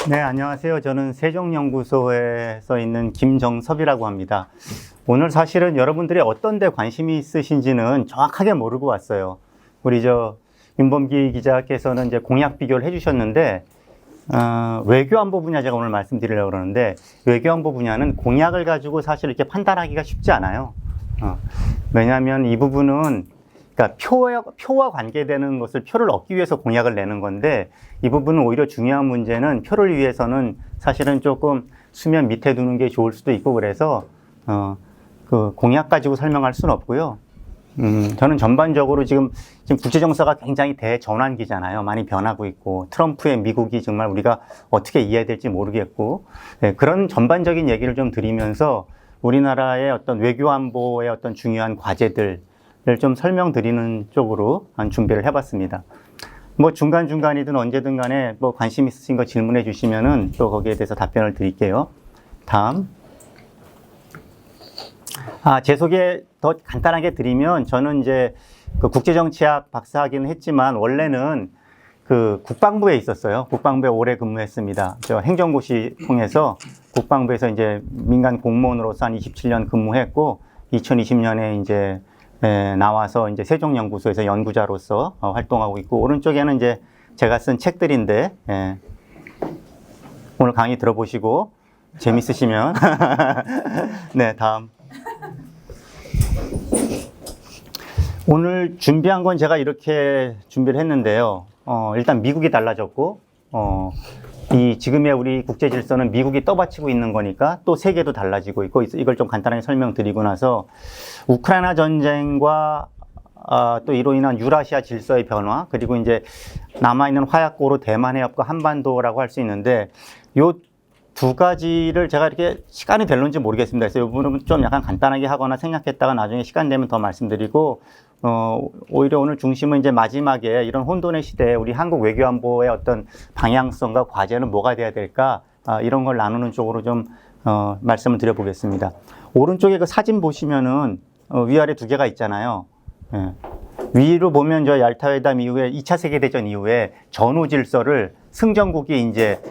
네, 안녕하세요. 저는 세종연구소에 서 있는 김정섭이라고 합니다. 오늘 사실은 여러분들이 어떤 데 관심이 있으신지는 정확하게 모르고 왔어요. 우리 윤범기 기자께서는 이제 공약 비교를 해주셨는데, 외교안보 분야 제가 오늘 말씀드리려고 그러는데, 외교안보 분야는 공약을 가지고 사실 이렇게 판단하기가 쉽지 않아요. 왜냐하면 이 부분은 그러니까 표와 관계되는 것을 표를 얻기 위해서 공약을 내는 건데, 이 부분은 오히려 중요한 문제는 표를 위해서는 사실은 조금 수면 밑에 두는 게 좋을 수도 있고, 그래서 그 공약 가지고 설명할 수는 없고요. 저는 전반적으로 지금 국제 정세가 굉장히 대전환기잖아요. 많이 변하고 있고, 트럼프의 미국이 정말 우리가 어떻게 이해해야 될지 모르겠고, 네, 그런 전반적인 얘기를 좀 드리면서 우리나라의 어떤 외교안보의 어떤 중요한 과제들 좀 설명드리는 쪽으로 준비를 해봤습니다. 뭐 중간중간이든 언제든 간에 뭐 관심 있으신 거 질문해 주시면은 또 거기에 대해서 답변을 드릴게요. 다음. 제 소개 더 간단하게 드리면, 저는 이제 그 국제정치학 박사학위는 했지만 원래는 그 국방부에 있었어요. 국방부에 오래 근무했습니다. 저 행정고시 통해서 국방부에서 이제 민간 공무원으로서 한 27년 근무했고, 2020년에 이제 나와서 이제 세종연구소에서 연구자로서 활동하고 있고, 오른쪽에는 이제 제가 쓴 책들인데, 오늘 강의 들어보시고 재밌으시면 네, 다음. 오늘 준비한 건 제가 이렇게 준비를 했는데요. 일단 미국이 달라졌고, 이 지금의 우리 국제 질서는 미국이 떠받치고 있는 거니까 또 세계도 달라지고 있고, 이걸 좀 간단하게 설명드리고 나서 우크라이나 전쟁과 또 이로 인한 유라시아 질서의 변화, 그리고 이제 남아있는 화약고로 대만 해협과 한반도라고 할 수 있는데, 요 두 가지를 제가 이렇게 시간이 될런지 모르겠습니다. 그래서 이 부분은 좀 약간 간단하게 하거나 생략했다가 나중에 시간 되면 더 말씀드리고, 오히려 오늘 중심은 이제 마지막에 이런 혼돈의 시대에 우리 한국 외교안보의 어떤 방향성과 과제는 뭐가 돼야 될까, 이런 걸 나누는 쪽으로 좀 말씀을 드려보겠습니다. 오른쪽에 그 사진 보시면은 위아래 두 개가 있잖아요. 위로 보면 저 얄타회담 이후에 2차 세계대전 이후에 전후 질서를 승전국이 이제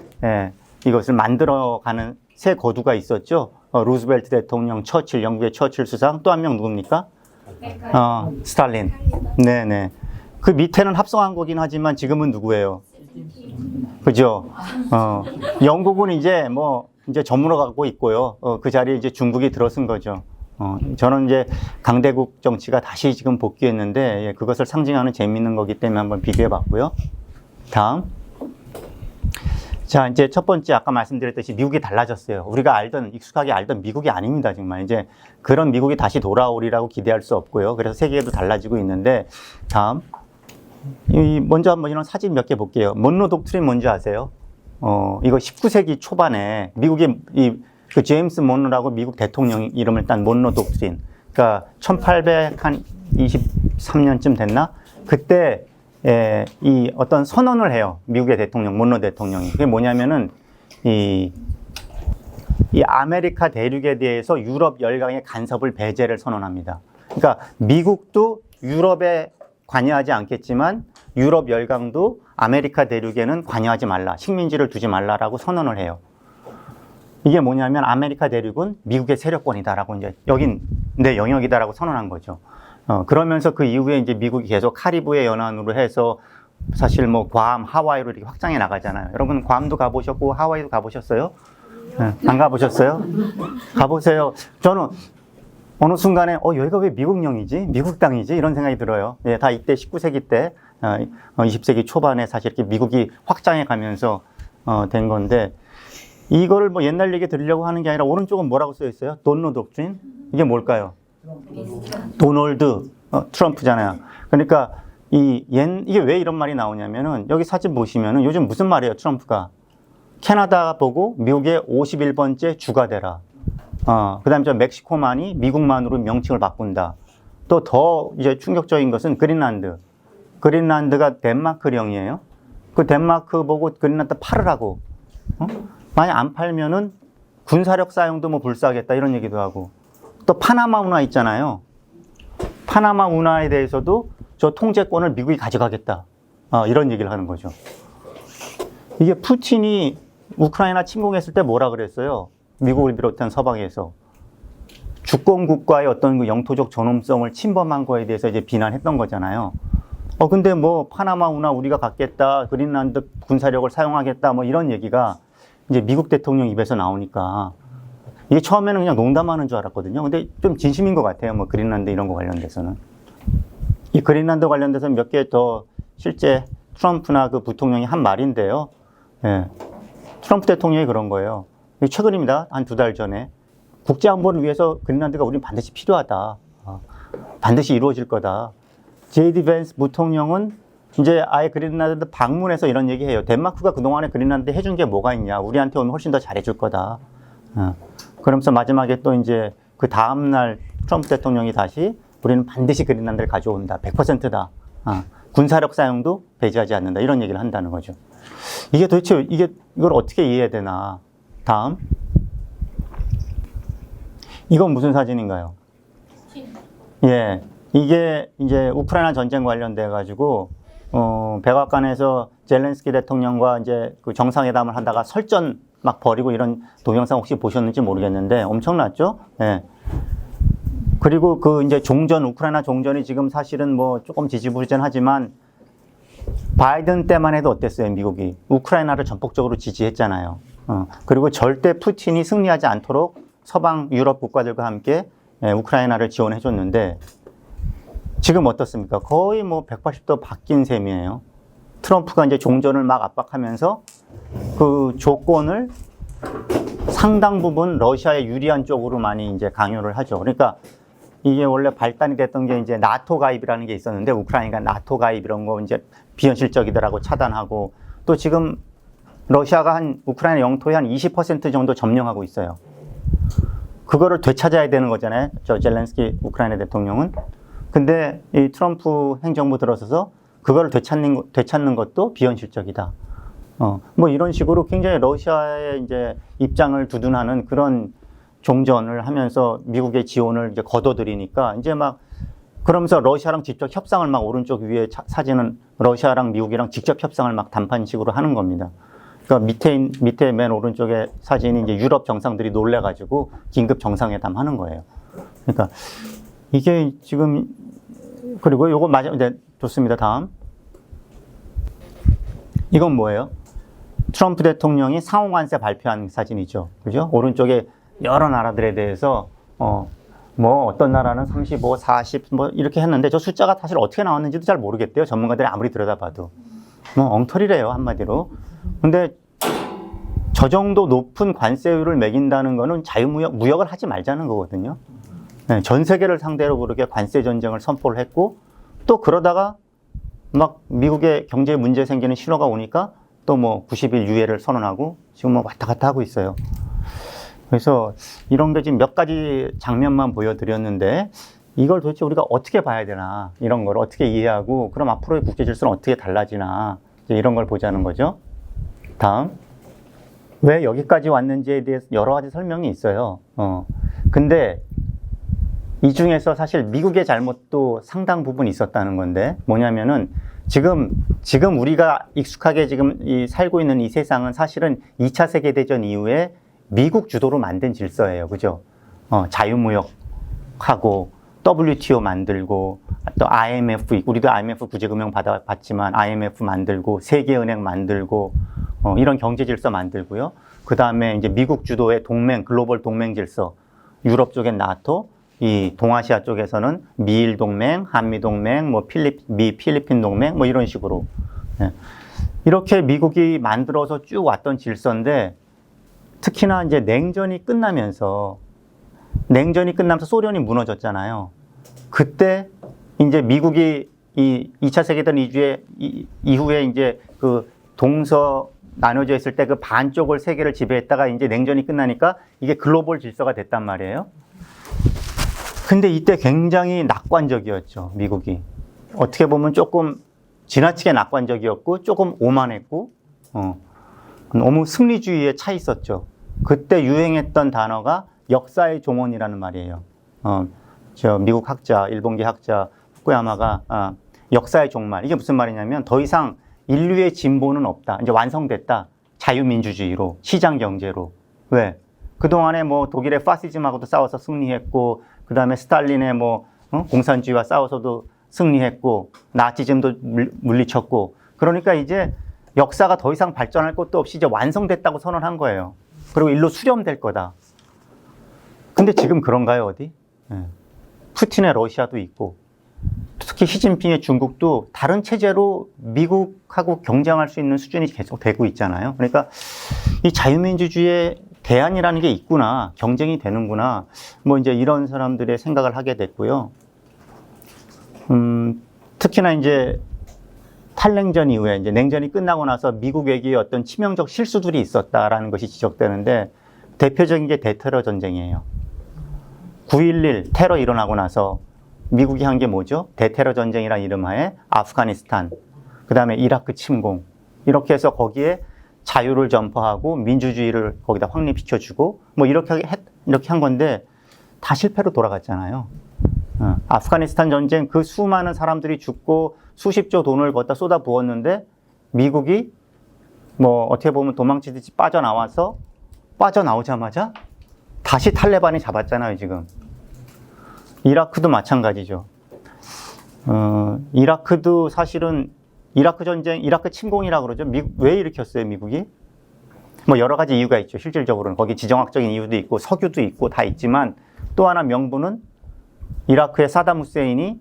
이것을 만들어가는 새 거두가 있었죠. 루즈벨트 대통령, 처칠, 영국의 처칠 수상, 또 한 명 누굽니까? 스탈린. 네네. 그 밑에는 합성한 거긴 하지만 지금은 누구예요? 그죠? 영국은 이제 이제 저물어 가고 있고요. 그 자리에 이제 중국이 들어선 거죠. 저는 이제 강대국 정치가 다시 지금 복귀했는데, 그것을 상징하는 재미있는 거기 때문에 한번 비교해 봤고요. 다음. 자, 이제 첫 번째, 아까 말씀드렸듯이 미국이 달라졌어요. 우리가 익숙하게 알던 미국이 아닙니다, 정말. 이제 그런 미국이 다시 돌아오리라고 기대할 수 없고요. 그래서 세계도 달라지고 있는데, 다음. 먼저 한번 이런 사진 몇 개 볼게요. 먼로 독트린 뭔지 아세요? 이거 19세기 초반에 미국의 그 제임스 먼로라고 미국 대통령 이름을 딴 먼로 독트린. 그러니까 1823년쯤 됐나? 그때 이 어떤 선언을 해요. 미국의 대통령, 먼로 대통령이. 그게 뭐냐면은, 이 아메리카 대륙에 대해서 유럽 열강의 간섭을 배제를 선언합니다. 그러니까 미국도 유럽에 관여하지 않겠지만 유럽 열강도 아메리카 대륙에는 관여하지 말라, 식민지를 두지 말라라고 선언을 해요. 이게 뭐냐면 아메리카 대륙은 미국의 세력권이다라고, 이제 여긴 내 영역이다라고 선언한 거죠. 그러면서 그 이후에 이제 미국이 계속 카리브해 연안으로 해서 사실 뭐 괌, 하와이로 이렇게 확장해 나가잖아요. 여러분 괌도 가보셨고 하와이도 가보셨어요? 네, 안 가보셨어요? 가보세요. 저는 어느 순간에 여기가 왜 미국령이지? 미국 땅이지? 이런 생각이 들어요. 예, 다 이때 19세기 때 20세기 초반에 사실 이렇게 미국이 확장해 가면서 된 건데, 이거를 뭐 옛날 얘기 들으려고 하는 게 아니라 오른쪽은 뭐라고 써 있어요? 돈노 독트린? 이게 뭘까요? 도널드 트럼프잖아요. 그러니까 이게 왜 이런 말이 나오냐면은, 여기 사진 보시면은 요즘 무슨 말이에요, 트럼프가? 캐나다 보고 미국의 51번째 주가 되라. 그 다음에 저 멕시코만이 미국만으로 명칭을 바꾼다. 또 더 이제 충격적인 것은 그린란드가 덴마크령이에요. 그 덴마크 보고 그린란드 팔으라고. 만약 안 팔면은 군사력 사용도 뭐 불사하겠다, 이런 얘기도 하고. 또 파나마 운하 있잖아요. 파나마 운하에 대해서도 저 통제권을 미국이 가져가겠다, 이런 얘기를 하는 거죠. 이게 푸틴이 우크라이나 침공했을 때 뭐라 그랬어요? 미국을 비롯한 서방에서. 주권국가의 어떤 그 영토적 존엄성을 침범한 거에 대해서 이제 비난했던 거잖아요. 근데 뭐 파나마 운하 우리가 갖겠다, 그린란드 군사력을 사용하겠다, 뭐 이런 얘기가 이제 미국 대통령 입에서 나오니까 이게 처음에는 그냥 농담하는 줄 알았거든요. 근데 좀 진심인 것 같아요. 뭐 그린란드 이런 거 관련돼서는. 이 그린란드 관련돼서 몇 개 더 실제 트럼프나 그 부통령이 한 말인데요. 예. 트럼프 대통령이 그런 거예요. 최근입니다. 한 2달 전에. 국제안보를 위해서 그린란드가 우린 반드시 필요하다. 반드시 이루어질 거다. 제이디 벤스 부통령은 이제 아예 그린란드 방문해서 이런 얘기 해요. 덴마크가 그동안에 그린란드 해준 게 뭐가 있냐. 우리한테 오면 훨씬 더 잘해줄 거다. 그러면서 마지막에 또 이제 그 다음날 트럼프 대통령이 다시 우리는 반드시 그린란드를 가져온다. 100%다. 군사력 사용도 배제하지 않는다. 이런 얘기를 한다는 거죠. 이게 도대체 이걸 어떻게 이해해야 되나. 다음. 이건 무슨 사진인가요? 예. 이게 이제 우크라이나 전쟁 관련돼 가지고 백악관에서 젤렌스키 대통령과 이제 그 정상회담을 하다가 설전 막 벌이고 이런 동영상 혹시 보셨는지 모르겠는데 엄청났죠? 예. 그리고 그 이제 종전, 우크라이나 종전이 지금 사실은 뭐 조금 지지부진하지만 바이든 때만 해도 어땠어요, 미국이? 우크라이나를 전폭적으로 지지했잖아요. 그리고 절대 푸틴이 승리하지 않도록 서방 유럽 국가들과 함께 우크라이나를 지원해 줬는데 지금 어떻습니까? 거의 뭐 180도 바뀐 셈이에요. 트럼프가 이제 종전을 막 압박하면서 그 조건을 상당 부분 러시아에 유리한 쪽으로 많이 이제 강요를 하죠. 그러니까 이게 원래 발단이 됐던 게 이제 나토 가입이라는 게 있었는데 우크라이나가 나토 가입 이런 거 이제 비현실적이더라고 차단하고 또 지금 러시아가 한 우크라이나 영토의 한 20% 정도 점령하고 있어요. 그거를 되찾아야 되는 거잖아요. 저 젤렌스키 우크라이나 대통령은. 근데 이 트럼프 행정부 들어서서 그거를 되찾는 것도 비현실적이다. 뭐 이런 식으로 굉장히 러시아의 이제 입장을 두둔하는 그런 종전을 하면서 미국의 지원을 이제 거둬들이니까 이제 막 그러면서 러시아랑 직접 협상을 막 오른쪽 위에 사진은 러시아랑 미국이랑 직접 협상을 막 단판식으로 하는 겁니다. 그러니까 밑에 맨 오른쪽에 사진이 이제 유럽 정상들이 놀래가지고 긴급 정상회담 하는 거예요. 그러니까 이게 지금 그리고 요거 네, 좋습니다. 다음. 이건 뭐예요? 트럼프 대통령이 상호관세 발표한 사진이죠. 그죠? 오른쪽에 여러 나라들에 대해서, 뭐, 어떤 나라는 35, 40, 뭐, 이렇게 했는데, 저 숫자가 사실 어떻게 나왔는지도 잘 모르겠대요. 전문가들이 아무리 들여다봐도. 뭐, 엉터리래요, 한마디로. 근데, 저 정도 높은 관세율을 매긴다는 거는 무역을 하지 말자는 거거든요. 네, 전 세계를 상대로 그렇게 관세 전쟁을 선포를 했고, 또 그러다가 막 미국의 경제에 문제 생기는 신호가 오니까 또 뭐 90일 유예를 선언하고 지금 뭐 왔다 갔다 하고 있어요. 그래서 이런 게 지금 몇 가지 장면만 보여드렸는데 이걸 도대체 우리가 어떻게 봐야 되나, 이런 걸 어떻게 이해하고 그럼 앞으로의 국제 질서는 어떻게 달라지나, 이런 걸 보자는 거죠. 다음. 왜 여기까지 왔는지에 대해서 여러 가지 설명이 있어요. 근데 이 중에서 사실 미국의 잘못도 상당 부분 있었다는 건데 뭐냐면은 지금 우리가 익숙하게 지금 살고 있는 이 세상은 사실은 2차 세계대전 이후에 미국 주도로 만든 질서예요. 그죠? 자유무역하고 WTO 만들고 또 IMF, 우리도 IMF 구제금융 받았지만 IMF 만들고 세계은행 만들고 이런 경제 질서 만들고요. 그 다음에 이제 미국 주도의 동맹, 글로벌 동맹 질서, 유럽 쪽엔 나토, 이 동아시아 쪽에서는 미일 동맹, 한미 동맹, 뭐 필리핀 동맹, 뭐 이런 식으로. 이렇게 미국이 만들어서 쭉 왔던 질서인데 특히나 이제 냉전이 끝나면서 소련이 무너졌잖아요. 그때 이제 미국이 이 2차 세계대전 이후에 이제 그 동서 나눠져 있을 때 그 반쪽을 세계를 지배했다가 이제 냉전이 끝나니까 이게 글로벌 질서가 됐단 말이에요. 근데 이때 굉장히 낙관적이었죠, 미국이. 어떻게 보면 조금 지나치게 낙관적이었고 조금 오만했고 너무 승리주의에 차 있었죠. 그때 유행했던 단어가 역사의 종언이라는 말이에요. 저 미국 학자, 일본계 학자 후쿠야마가 역사의 종말. 이게 무슨 말이냐면 더 이상 인류의 진보는 없다. 이제 완성됐다. 자유민주주의로, 시장 경제로. 왜? 그동안에 뭐 독일의 파시즘하고도 싸워서 승리했고, 그 다음에 스탈린의 공산주의와 싸워서도 승리했고, 나치즘도 물리쳤고, 그러니까 이제 역사가 더 이상 발전할 것도 없이 이제 완성됐다고 선언한 거예요. 그리고 일로 수렴될 거다. 근데 지금 그런가요, 어디? 푸틴의 러시아도 있고, 특히 시진핑의 중국도 다른 체제로 미국하고 경쟁할 수 있는 수준이 계속 되고 있잖아요. 그러니까 이 자유민주주의의 대안이라는 게 있구나, 경쟁이 되는구나, 뭐 이제 이런 사람들의 생각을 하게 됐고요. 특히나 이제 탈냉전 이후에 이제 냉전이 끝나고 나서 미국 외교에 어떤 치명적 실수들이 있었다라는 것이 지적되는데, 대표적인 게 대테러 전쟁이에요. 9.11 테러 일어나고 나서 미국이 한 게 뭐죠? 대테러 전쟁이라는 이름하에 아프가니스탄, 그 다음에 이라크 침공, 이렇게 해서 거기에 자유를 전파하고 민주주의를 거기다 확립시켜주고 뭐 이렇게 한 건데 다 실패로 돌아갔잖아요. 아프가니스탄 전쟁 그 수많은 사람들이 죽고 수십조 돈을 거기다 쏟아 부었는데 미국이 뭐 어떻게 보면 도망치듯이 빠져나오자마자 다시 탈레반이 잡았잖아요, 지금. 이라크도 마찬가지죠. 이라크도 사실은 이라크 전쟁, 이라크 침공이라고 그러죠. 왜 일으켰어요, 미국이? 뭐 여러 가지 이유가 있죠, 실질적으로는. 거기 지정학적인 이유도 있고 석유도 있고 다 있지만, 또 하나 명분은 이라크의 사담 후세인이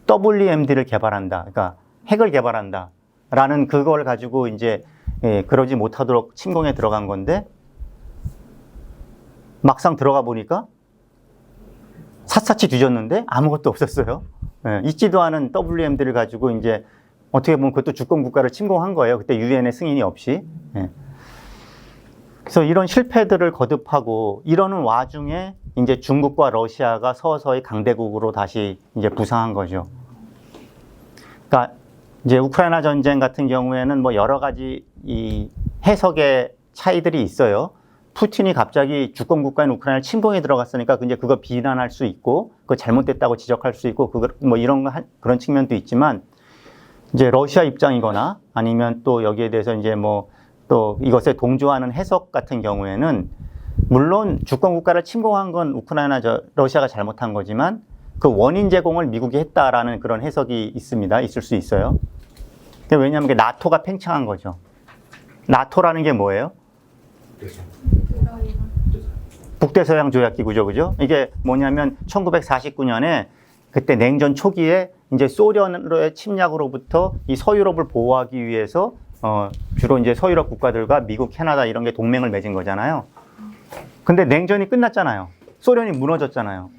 WMD를 개발한다. 그러니까 핵을 개발한다. 라는 그걸 가지고 이제 그러지 못하도록 침공에 들어간 건데, 막상 들어가 보니까 샅샅이 뒤졌는데 아무것도 없었어요. 있지도 않은 WMD를 가지고 이제 어떻게 보면 그것도 주권 국가를 침공한 거예요. 그때 유엔의 승인이 없이. 그래서 이런 실패들을 거듭하고 이러는 와중에 이제 중국과 러시아가 서서히 강대국으로 다시 이제 부상한 거죠. 그러니까 이제 우크라이나 전쟁 같은 경우에는 뭐 여러 가지 이 해석의 차이들이 있어요. 푸틴이 갑자기 주권 국가인 우크라이나를 침공에 들어갔으니까 이제 그거 비난할 수 있고, 그거 잘못됐다고 지적할 수 있고, 뭐 이런 그런 측면도 있지만, 이제 러시아 입장이거나 아니면 또 여기에 대해서 이제 뭐 또 이것에 동조하는 해석 같은 경우에는, 물론 주권 국가를 침공한 건 러시아가 잘못한 거지만 그 원인 제공을 미국이 했다라는 그런 해석이 있습니다. 있을 수 있어요. 왜냐하면 나토가 팽창한 거죠. 나토라는 게 뭐예요? 북대서양 조약기구죠, 그죠? 이게 뭐냐면 1949년에 그때 냉전 초기에 이제 소련의 침략으로부터 이 서유럽을 보호하기 위해서 주로 이제 서유럽 국가들과 미국, 캐나다 이런 게 동맹을 맺은 거잖아요. 근데 냉전이 끝났잖아요. 소련이 무너졌잖아요.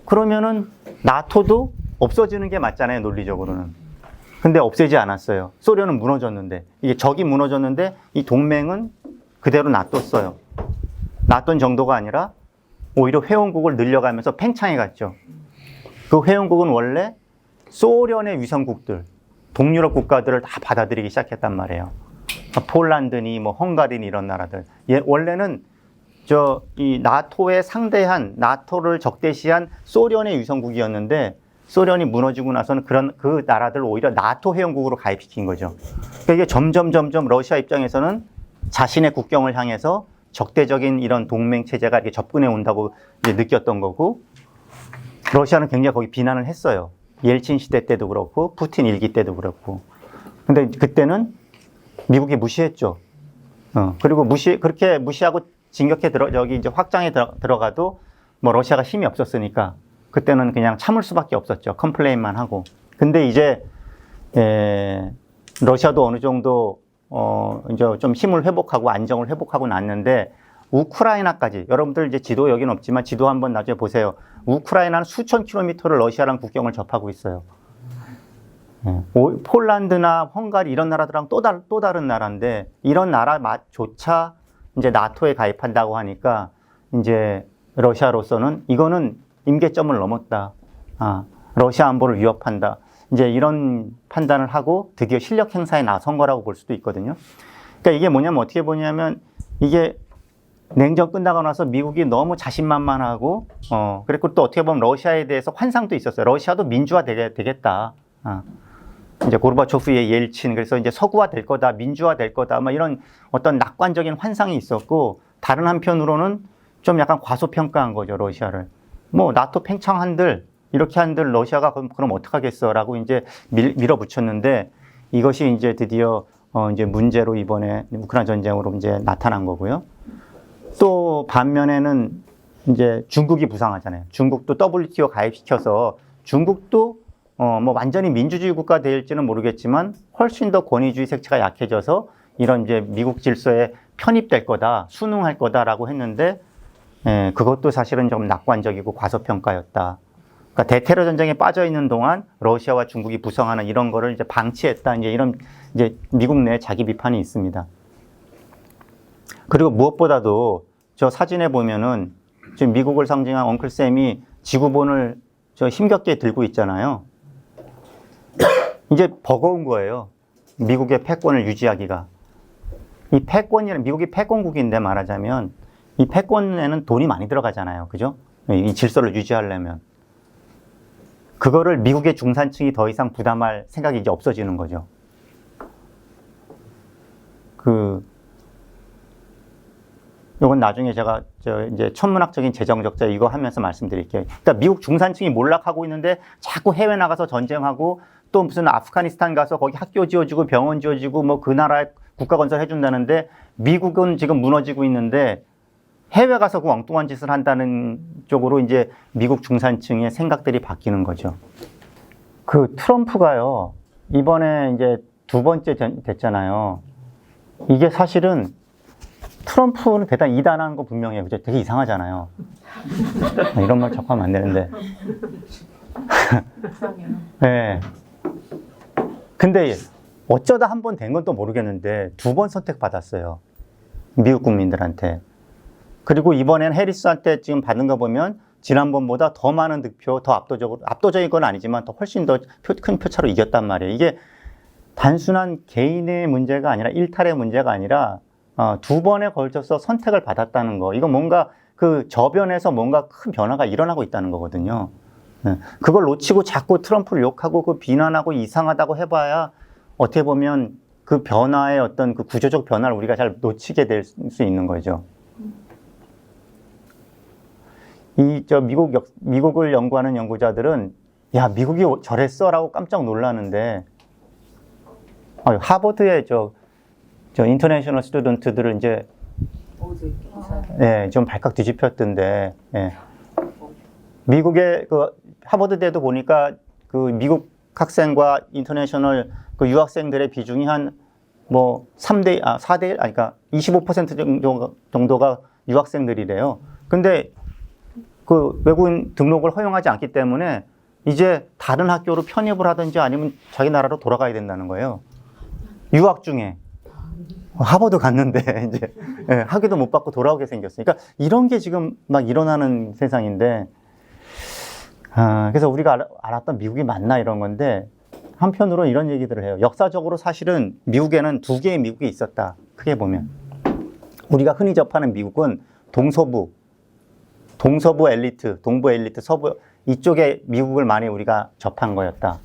그러면은 나토도 없어지는 게 맞잖아요, 논리적으로는. 근데 없애지 않았어요. 소련은 무너졌는데, 이게 적이 무너졌는데 이 동맹은 그대로 놔뒀어요. 놔둔 정도가 아니라 오히려 회원국을 늘려가면서 팽창해 갔죠. 그 회원국은 원래 소련의 위성국들, 동유럽 국가들을 다 받아들이기 시작했단 말이에요. 폴란드니 뭐 헝가리니 이런 나라들. 원래는 이 나토에 상대한, 나토를 적대시한 소련의 위성국이었는데, 소련이 무너지고 나서는 그 나라들 오히려 나토 회원국으로 가입시킨 거죠. 그러니까 이게 점점 러시아 입장에서는 자신의 국경을 향해서 적대적인 이런 동맹 체제가 이렇게 접근해 온다고 이제 느꼈던 거고, 러시아는 굉장히 거기 비난을 했어요. 옐친 시대 때도 그렇고 푸틴 일기 때도 그렇고. 근데 그때는 미국이 무시했죠. 그리고 그렇게 무시하고 진격해 여기 이제 확장에 들어가도 뭐 러시아가 힘이 없었으니까 그때는 그냥 참을 수밖에 없었죠. 컴플레인만 하고. 근데 이제 러시아도 어느 정도 이제 좀 힘을 회복하고 안정을 회복하고 났는데, 우크라이나까지, 여러분들 이제 지도 여기는 없지만 지도 한번 나중에 보세요. 우크라이나는 수천 킬로미터를 러시아랑 국경을 접하고 있어요. 폴란드나 헝가리 이런 나라들랑 또 다른 나라인데, 이런 나라조차 이제 나토에 가입한다고 하니까 이제 러시아로서는 이거는 임계점을 넘었다. 러시아 안보를 위협한다. 이제 이런 판단을 하고 드디어 실력 행사에 나선 거라고 볼 수도 있거든요. 그러니까 이게 뭐냐면, 어떻게 보냐면, 이게 냉전 끝나고 나서 미국이 너무 자신만만하고, 그리고 또 어떻게 보면 러시아에 대해서 환상도 있었어요. 러시아도 민주화 되겠다. 이제 고르바초프의 옐친, 그래서 이제 서구화 될 거다, 민주화 될 거다, 막 이런 어떤 낙관적인 환상이 있었고, 다른 한편으로는 좀 약간 과소평가한 거죠, 러시아를. 뭐, 나토 팽창한들, 이렇게 한들 러시아가 그럼 어떡하겠어? 라고 이제 밀어붙였는데, 이것이 이제 드디어, 이제 문제로 이번에 우크라이나 전쟁으로 이제 나타난 거고요. 또 반면에는 이제 중국이 부상하잖아요. 중국도 WTO 가입시켜서 중국도 뭐 완전히 민주주의 국가 될지는 모르겠지만 훨씬 더 권위주의 색채가 약해져서 이런 이제 미국 질서에 편입될 거다, 순응할 거다라고 했는데, 그것도 사실은 좀 낙관적이고 과소평가였다. 그러니까 대테러 전쟁에 빠져 있는 동안 러시아와 중국이 부상하는 이런 거를 이제 방치했다. 이제 이런 이제 미국 내 자기 비판이 있습니다. 그리고 무엇보다도 저 사진에 보면은 지금 미국을 상징한 엉클 샘이 지구본을 저 힘겹게 들고 있잖아요. 이제 버거운 거예요. 미국의 패권을 유지하기가. 이 패권이란 미국이 패권국인데 말하자면 이 패권에는 돈이 많이 들어가잖아요. 그죠? 이 질서를 유지하려면. 그거를 미국의 중산층이 더 이상 부담할 생각이 이제 없어지는 거죠. 요건 나중에 제가 이제 천문학적인 재정 적자 이거 하면서 말씀드릴게요. 그러니까 미국 중산층이 몰락하고 있는데 자꾸 해외 나가서 전쟁하고 또 무슨 아프가니스탄 가서 거기 학교 지어주고 병원 지어주고 뭐 그 나라에 국가 건설 해준다는데 미국은 지금 무너지고 있는데 해외 가서 그 엉뚱한 짓을 한다는 쪽으로 이제 미국 중산층의 생각들이 바뀌는 거죠. 그 트럼프가요, 이번에 이제 두 번째 됐잖아요. 이게 사실은 트럼프는 대단히 이단하는 거 분명해요. 그죠? 되게 이상하잖아요. 이런 말 자꾸 하면 안 되는데. 네. 근데 어쩌다 한 번 된 건 또 모르겠는데 두 번 선택받았어요. 미국 국민들한테. 그리고 이번엔 해리스한테 지금 받은 거 보면 지난번보다 더 많은 득표, 더 압도적인 건 아니지만 더 훨씬 더 큰 표차로 이겼단 말이에요. 이게 단순한 개인의 문제가 아니라 일탈의 문제가 아니라 두 번에 걸쳐서 선택을 받았다는 거. 이거 뭔가 그 저변에서 뭔가 큰 변화가 일어나고 있다는 거거든요. 그걸 놓치고 자꾸 트럼프를 욕하고 그 비난하고 이상하다고 해봐야 어떻게 보면 그 변화의 어떤 그 구조적 변화를 우리가 잘 놓치게 될 수 있는 거죠. 미국을 연구하는 연구자들은 야, 미국이 저랬어? 라고 깜짝 놀라는데, 하버드의 저 인터내셔널 스튜던트들을 이제, 좀 발칵 뒤집혔던데, 미국의 그 하버드대도 보니까 그 미국 학생과 인터내셔널 그 유학생들의 비중이 한 뭐 4대 1, 그러니까 25% 정도가 유학생들이래요. 근데 그 외국인 등록을 허용하지 않기 때문에 이제 다른 학교로 편입을 하든지 아니면 자기 나라로 돌아가야 된다는 거예요. 유학 중에. 하버드 갔는데 이제 학위도 못 받고 돌아오게 생겼어요. 그러니까 이런 게 지금 막 일어나는 세상인데, 그래서 우리가 알았던 미국이 맞나 이런 건데, 한편으로 이런 얘기들을 해요. 역사적으로 사실은 미국에는 두 개의 미국이 있었다. 크게 보면. 우리가 흔히 접하는 미국은 동서부 엘리트, 동부 엘리트, 서부 이쪽에 미국을 많이 우리가 접한 거였다.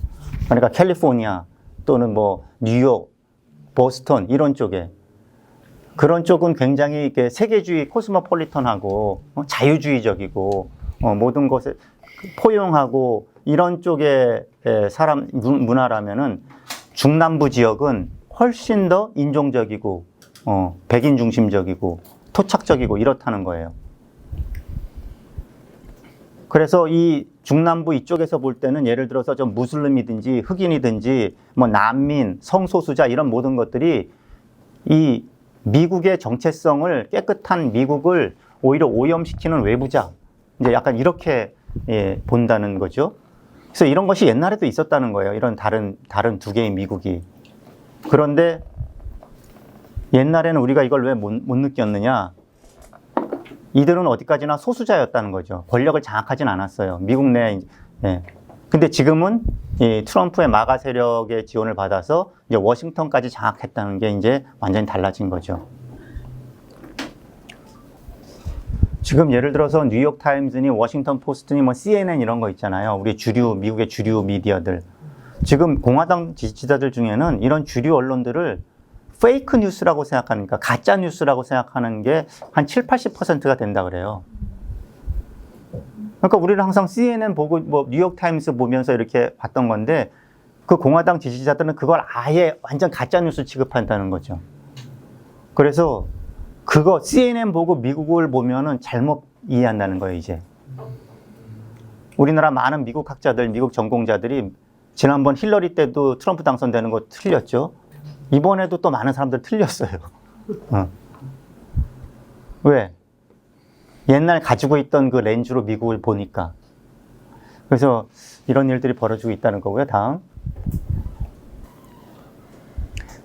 그러니까 캘리포니아 또는 뭐 뉴욕, 보스턴 이런 쪽에. 그런 쪽은 굉장히 이렇게 세계주의, 코스모폴리턴하고 자유주의적이고 모든 것에 포용하고 이런 쪽의 사람 문화라면은 중남부 지역은 훨씬 더 인종적이고 백인 중심적이고 토착적이고 이렇다는 거예요. 그래서 이 중남부 이쪽에서 볼 때는 예를 들어서 좀 무슬림이든지 흑인이든지 뭐 난민, 성소수자 이런 모든 것들이 이 미국의 정체성을 깨끗한 미국을 오히려 오염시키는 외부자, 이제 약간 이렇게 본다는 거죠. 그래서 이런 것이 옛날에도 있었다는 거예요. 이런 다른 두 개의 미국이. 그런데 옛날에는 우리가 이걸 왜 못 느꼈느냐? 이들은 어디까지나 소수자였다는 거죠. 권력을 장악하진 않았어요. 미국 내. 근데 지금은 이 트럼프의 마가 세력의 지원을 받아서 이제 워싱턴까지 장악했다는 게 이제 완전히 달라진 거죠. 지금 예를 들어서 뉴욕 타임즈니 워싱턴 포스트니 뭐 CNN 이런 거 있잖아요. 우리 미국의 주류 미디어들. 지금 공화당 지지자들 중에는 이런 주류 언론들을 페이크 뉴스라고 생각하니까 가짜 뉴스라고 생각하는 게 한 7, 80%가 된다 그래요. 그러니까 우리는 항상 CNN 보고 뭐 뉴욕 타임스 보면서 이렇게 봤던 건데 그 공화당 지지자들은 그걸 아예 완전 가짜 뉴스 취급한다는 거죠. 그래서 그거 CNN 보고 미국을 보면은 잘못 이해한다는 거예요, 이제. 우리나라 많은 미국 학자들, 미국 전공자들이 지난번 힐러리 때도 트럼프 당선되는 거 틀렸죠. 이번에도 또 많은 사람들 틀렸어요. 왜? 옛날 가지고 있던 그 렌즈로 미국을 보니까. 그래서 이런 일들이 벌어지고 있다는 거고요. 다음.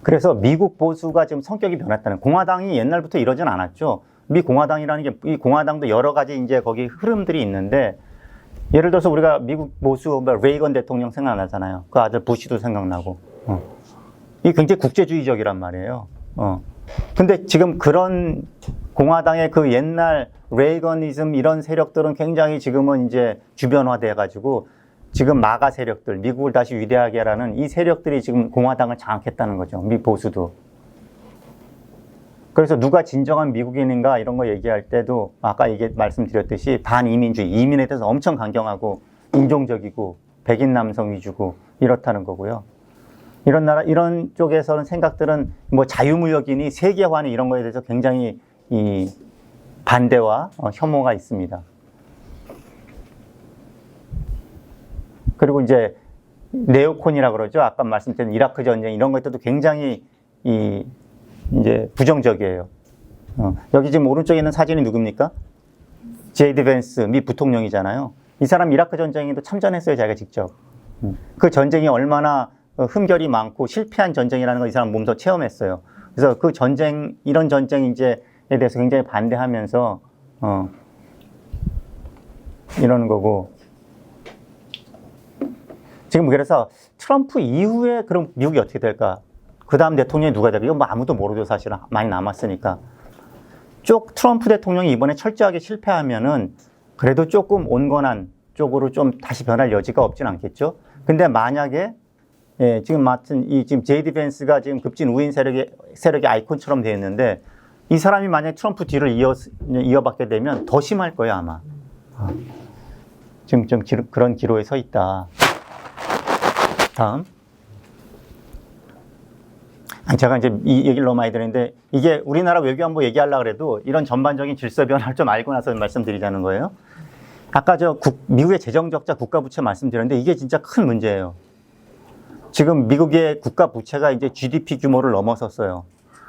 그래서 미국 보수가 지금 성격이 변했다는, 공화당이 옛날부터 이러진 않았죠. 미 공화당이라는 게, 이 공화당도 여러 가지 이제 거기 흐름들이 있는데, 예를 들어서 우리가 미국 보수, 레이건 대통령 생각나잖아요. 그 아들 부시도 생각나고. 이 굉장히 국제주의적이란 말이에요. 근데 지금 그런 공화당의 그 옛날 레이건이즘 이런 세력들은 굉장히 지금은 이제 주변화돼 가지고 지금 마가 세력들, 미국을 다시 위대하게 하라는 이 세력들이 지금 공화당을 장악했다는 거죠. 미 보수도. 그래서 누가 진정한 미국인인가 이런 거 얘기할 때도 아까 말씀드렸듯이 반이민주의, 이민에 대해서 엄청 강경하고 인종적이고 백인 남성 위주고 이렇다는 거고요. 이런 나라, 이런 쪽에서는 생각들은 뭐 자유무역이니 세계화니 이런 거에 대해서 굉장히 이 반대와 혐오가 있습니다. 그리고 이제 네오콘이라고 그러죠. 아까 말씀드린 이라크 전쟁 이런 것들도 굉장히 이제 부정적이에요. 여기 지금 오른쪽에 있는 사진이 누굽니까? 제이디 벤스 미 부통령이잖아요. 이 사람 이라크 전쟁에도 참전했어요, 자기가 직접. 그 전쟁이 얼마나 흠결이 많고 실패한 전쟁이라는 걸 이 사람 몸소 체험했어요. 그래서 그 전쟁, 이런 전쟁 이제에 대해서 굉장히 반대하면서 이러는 거고. 지금 그래서 트럼프 이후에 그럼 미국이 어떻게 될까? 그 다음 대통령이 누가 될까? 이건 뭐 아무도 모르죠, 사실은. 많이 남았으니까. 트럼프 대통령이 이번에 철저하게 실패하면은 그래도 조금 온건한 쪽으로 좀 다시 변할 여지가 없진 않겠죠? 근데 만약에 지금 지금 제이디 벤스가 지금 급진 우인 세력의 아이콘처럼 되어 있는데 이 사람이 만약에 트럼프 뒤를 이어받게 되면 더 심할 거예요, 아마. 지금 좀 그런 기로에 서 있다. 다음. 제가 이제 이 얘기를 너무 많이 드렸는데 이게 우리나라 외교안보 얘기하려고 해도 이런 전반적인 질서 변화를 좀 알고 나서 말씀드리자는 거예요. 아까 미국의 재정적자 국가부채 말씀드렸는데 이게 진짜 큰 문제예요. 지금 미국의 국가부채가 이제 GDP 규모를 넘어섰어요.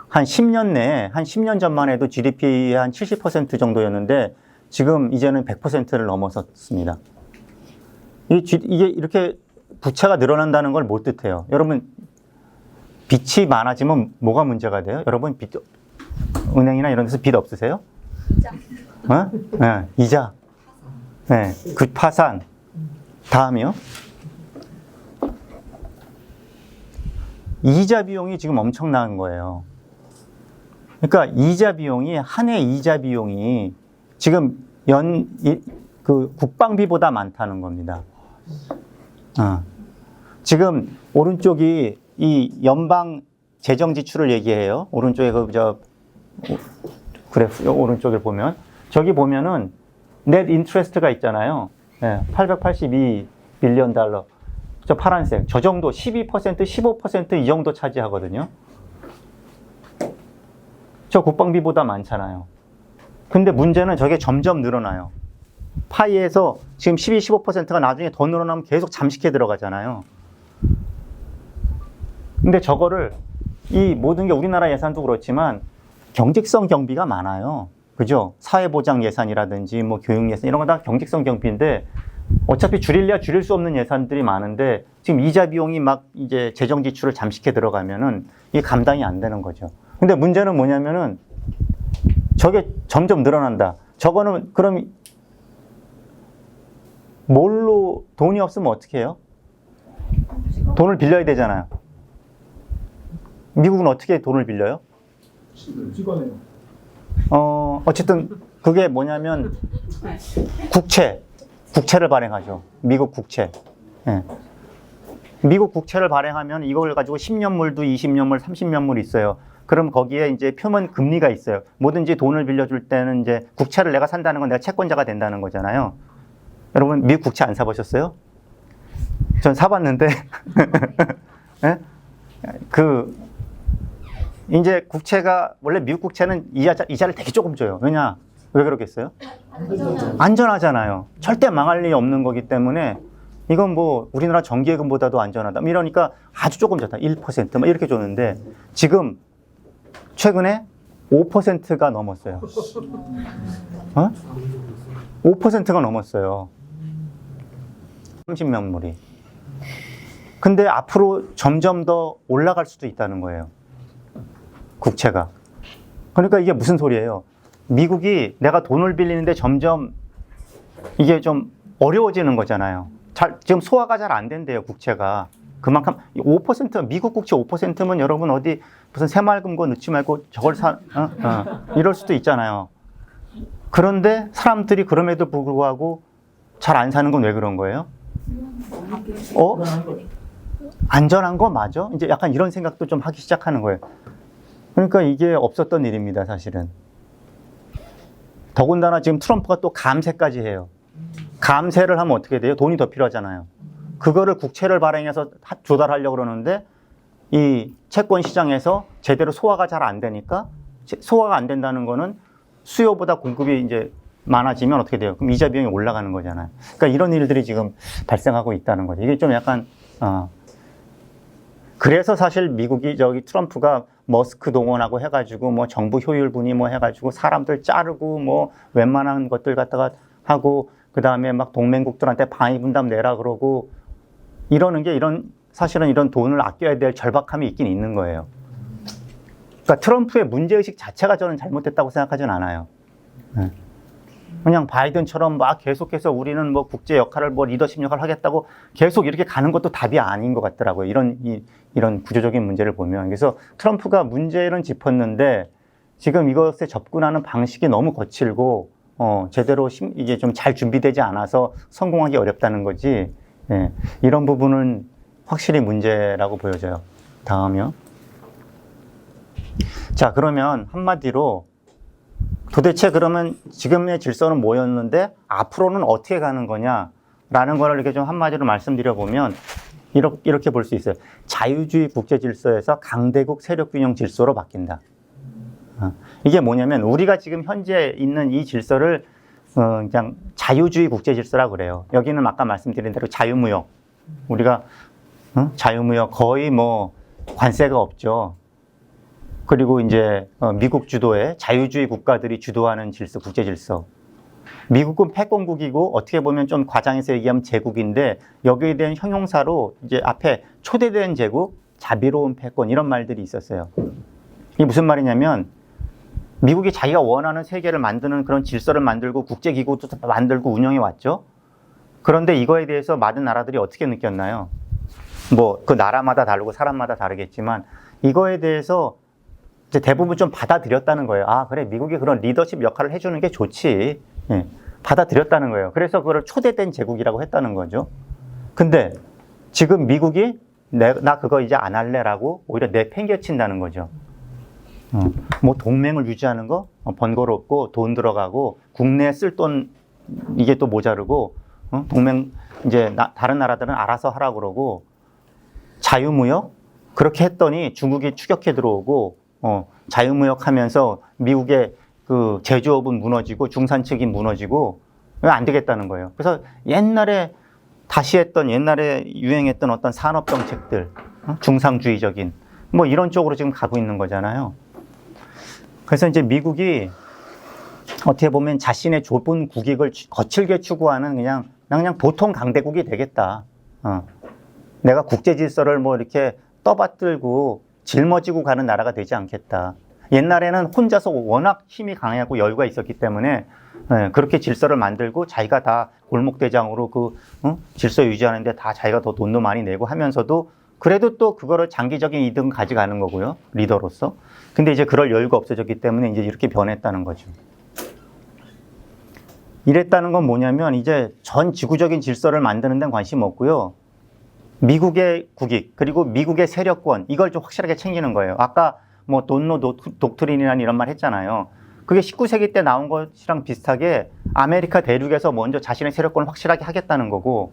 한 10년 내에, 한 10년 전만 해도 GDP의 한 70% 정도였는데 지금 이제는 100%를 넘어섰습니다. 이게 이렇게 부채가 늘어난다는 걸 못 뜻해요. 여러분, 빚이 많아지면 뭐가 문제가 돼요? 여러분, 은행이나 이런 데서 빚 없으세요? 이자. 네, 이자. 네, 그 파산. 다음이요. 이자 비용이 지금 엄청난 거예요. 그러니까 이자 비용이, 한 해 이자 비용이 지금 그 국방비보다 많다는 겁니다. 지금 오른쪽이 이 연방 재정 지출을 얘기해요. 오른쪽에 그래프 오른쪽을 보면 저기 보면은 넷 인트레스트가 있잖아요. 네, 882 빌리언 달러. 저 파란색. 저 정도 12%, 15% 이 정도 차지하거든요. 저 국방비보다 많잖아요. 근데 문제는 저게 점점 늘어나요. 파이에서 지금 12, 15%가 나중에 더 늘어나면 계속 잠식해 들어가잖아요. 근데 저거를 이 모든 게 우리나라 예산도 그렇지만 경직성 경비가 많아요. 그죠? 사회보장 예산이라든지 뭐 교육 예산 이런 거 다 경직성 경비인데 어차피 줄일래야 줄일 수 없는 예산들이 많은데 지금 이자 비용이 막 이제 재정 지출을 잠식해 들어가면은 이게 감당이 안 되는 거죠. 근데 문제는 뭐냐면은 저게 점점 늘어난다. 저거는 그럼 뭘로 돈이 없으면 어떻게 해요? 돈을 빌려야 되잖아요. 미국은 어떻게 돈을 빌려요? 찍어내요. 어쨌든 그게 뭐냐면 국채를 발행하죠. 미국 국채. 예. 미국 국채를 발행하면 이걸 가지고 10년물도 20년물, 30년물 있어요. 그럼 거기에 이제 표면 금리가 있어요. 뭐든지 돈을 빌려줄 때는 이제 국채를 내가 산다는 건 내가 채권자가 된다는 거잖아요. 여러분, 미국 국채 안 사보셨어요? 전 사봤는데, 네? 이제 국채가, 원래 미국 국채는 이자를 되게 조금 줘요. 왜냐? 왜 그러겠어요? 안전하잖아요. 절대 망할 일이 없는 거기 때문에 이건 뭐 우리나라 정기예금보다도 안전하다. 이러니까 아주 조금 줬다. 1% 막 이렇게 줬는데 지금 최근에 5%가 넘었어요. 5%가 넘었어요. 30년물이. 근데 앞으로 점점 더 올라갈 수도 있다는 거예요. 국채가. 그러니까 이게 무슨 소리예요? 미국이 내가 돈을 빌리는데 점점 이게 좀 어려워지는 거잖아요. 지금 소화가 잘 안 된대요, 국채가. 그만큼 5%, 미국 국채 5%면 여러분 어디 무슨 새마을금 거 넣지 말고 저걸 이럴 수도 있잖아요. 그런데 사람들이 그럼에도 불구하고 잘 안 사는 건 왜 그런 거예요? 안전한 거 맞아? 이제 약간 이런 생각도 좀 하기 시작하는 거예요. 그러니까 이게 없었던 일입니다, 사실은. 더군다나 지금 트럼프가 또 감세까지 해요. 감세를 하면 어떻게 돼요? 돈이 더 필요하잖아요. 그거를 국채를 발행해서 조달하려고 그러는데 이 채권 시장에서 제대로 소화가 잘 안 되니까 소화가 안 된다는 거는 수요보다 공급이 이제 많아지면 어떻게 돼요? 그럼 이자 비용이 올라가는 거잖아요. 그러니까 이런 일들이 지금 발생하고 있다는 거죠. 이게 좀 약간 그래서 사실 미국이 트럼프가 머스크 동원하고 해가지고 뭐 정부 효율분이 뭐 해가지고 사람들 자르고 뭐 웬만한 것들 갖다가 하고 그 다음에 막 동맹국들한테 방위 분담 내라 그러고 이러는 게 사실은 이런 돈을 아껴야 될 절박함이 있긴 있는 거예요. 그러니까 트럼프의 문제의식 자체가 저는 잘못됐다고 생각하진 않아요. 그냥 바이든처럼 막 계속해서 우리는 뭐 국제 역할을 뭐 리더십 역할을 하겠다고 계속 이렇게 가는 것도 답이 아닌 것 같더라고요. 이런 구조적인 문제를 보면. 그래서 트럼프가 문제는 짚었는데 지금 이것에 접근하는 방식이 너무 거칠고 제대로 이게 좀 잘 준비되지 않아서 성공하기 어렵다는 거지. 예, 이런 부분은 확실히 문제라고 보여져요. 다음이요. 자, 그러면 한마디로 도대체 그러면 지금의 질서는 뭐였는데 앞으로는 어떻게 가는 거냐라는 거를 이렇게 좀 한마디로 말씀드려 보면 이렇게 볼 수 있어요. 자유주의 국제 질서에서 강대국 세력 균형 질서로 바뀐다. 이게 뭐냐면 우리가 지금 현재 있는 이 질서를 그냥 자유주의 국제 질서라고 그래요. 여기는 아까 말씀드린 대로 자유무역. 우리가 자유무역 거의 뭐 관세가 없죠. 그리고 이제 미국 주도의 자유주의 국가들이 주도하는 질서, 국제 질서. 미국은 패권국이고 어떻게 보면 좀 과장해서 얘기하면 제국인데 여기에 대한 형용사로 이제 앞에 초대된 제국, 자비로운 패권 이런 말들이 있었어요. 이게 무슨 말이냐면 미국이 자기가 원하는 세계를 만드는 그런 질서를 만들고 국제기구도 만들고 운영해 왔죠. 그런데 이거에 대해서 많은 나라들이 어떻게 느꼈나요? 뭐 그 나라마다 다르고 사람마다 다르겠지만 이거에 대해서 이제 대부분 좀 받아들였다는 거예요. 아, 그래, 미국이 그런 리더십 역할을 해주는 게 좋지. 예, 받아들였다는 거예요. 그래서 그걸 초대된 제국이라고 했다는 거죠. 근데 지금 미국이 나 그거 이제 안 할래라고 오히려 내팽개친다는 거죠. 뭐 동맹을 유지하는 거 번거롭고 돈 들어가고 국내에 쓸 돈 이게 또 모자르고 동맹 이제 다른 나라들은 알아서 하라고 그러고 자유무역 그렇게 했더니 중국이 추격해 들어오고 자유무역 하면서 미국의 그 제조업은 무너지고 중산층이 무너지고 안 되겠다는 거예요. 그래서 옛날에 유행했던 어떤 산업 정책들 중상주의적인 뭐 이런 쪽으로 지금 가고 있는 거잖아요. 그래서 이제 미국이 어떻게 보면 자신의 좁은 국익을 거칠게 추구하는 그냥 보통 강대국이 되겠다. 내가 국제 질서를 뭐 이렇게 떠받들고 짊어지고 가는 나라가 되지 않겠다. 옛날에는 혼자서 워낙 힘이 강하고 여유가 있었기 때문에 그렇게 질서를 만들고 자기가 다 골목대장으로 질서 유지하는데 다 자기가 더 돈도 많이 내고 하면서도 그래도 또 그거를 장기적인 이득은 가져가는 거고요. 리더로서. 근데 이제 그럴 여유가 없어졌기 때문에 이제 이렇게 변했다는 거죠. 이랬다는 건 뭐냐면 이제 전 지구적인 질서를 만드는 데는 관심 없고요. 미국의 국익 그리고 미국의 세력권 이걸 좀 확실하게 챙기는 거예요. 아까 뭐 돈노 독트린이라는 이런 말 했잖아요. 그게 19세기 때 나온 것이랑 비슷하게 아메리카 대륙에서 먼저 자신의 세력권을 확실하게 하겠다는 거고,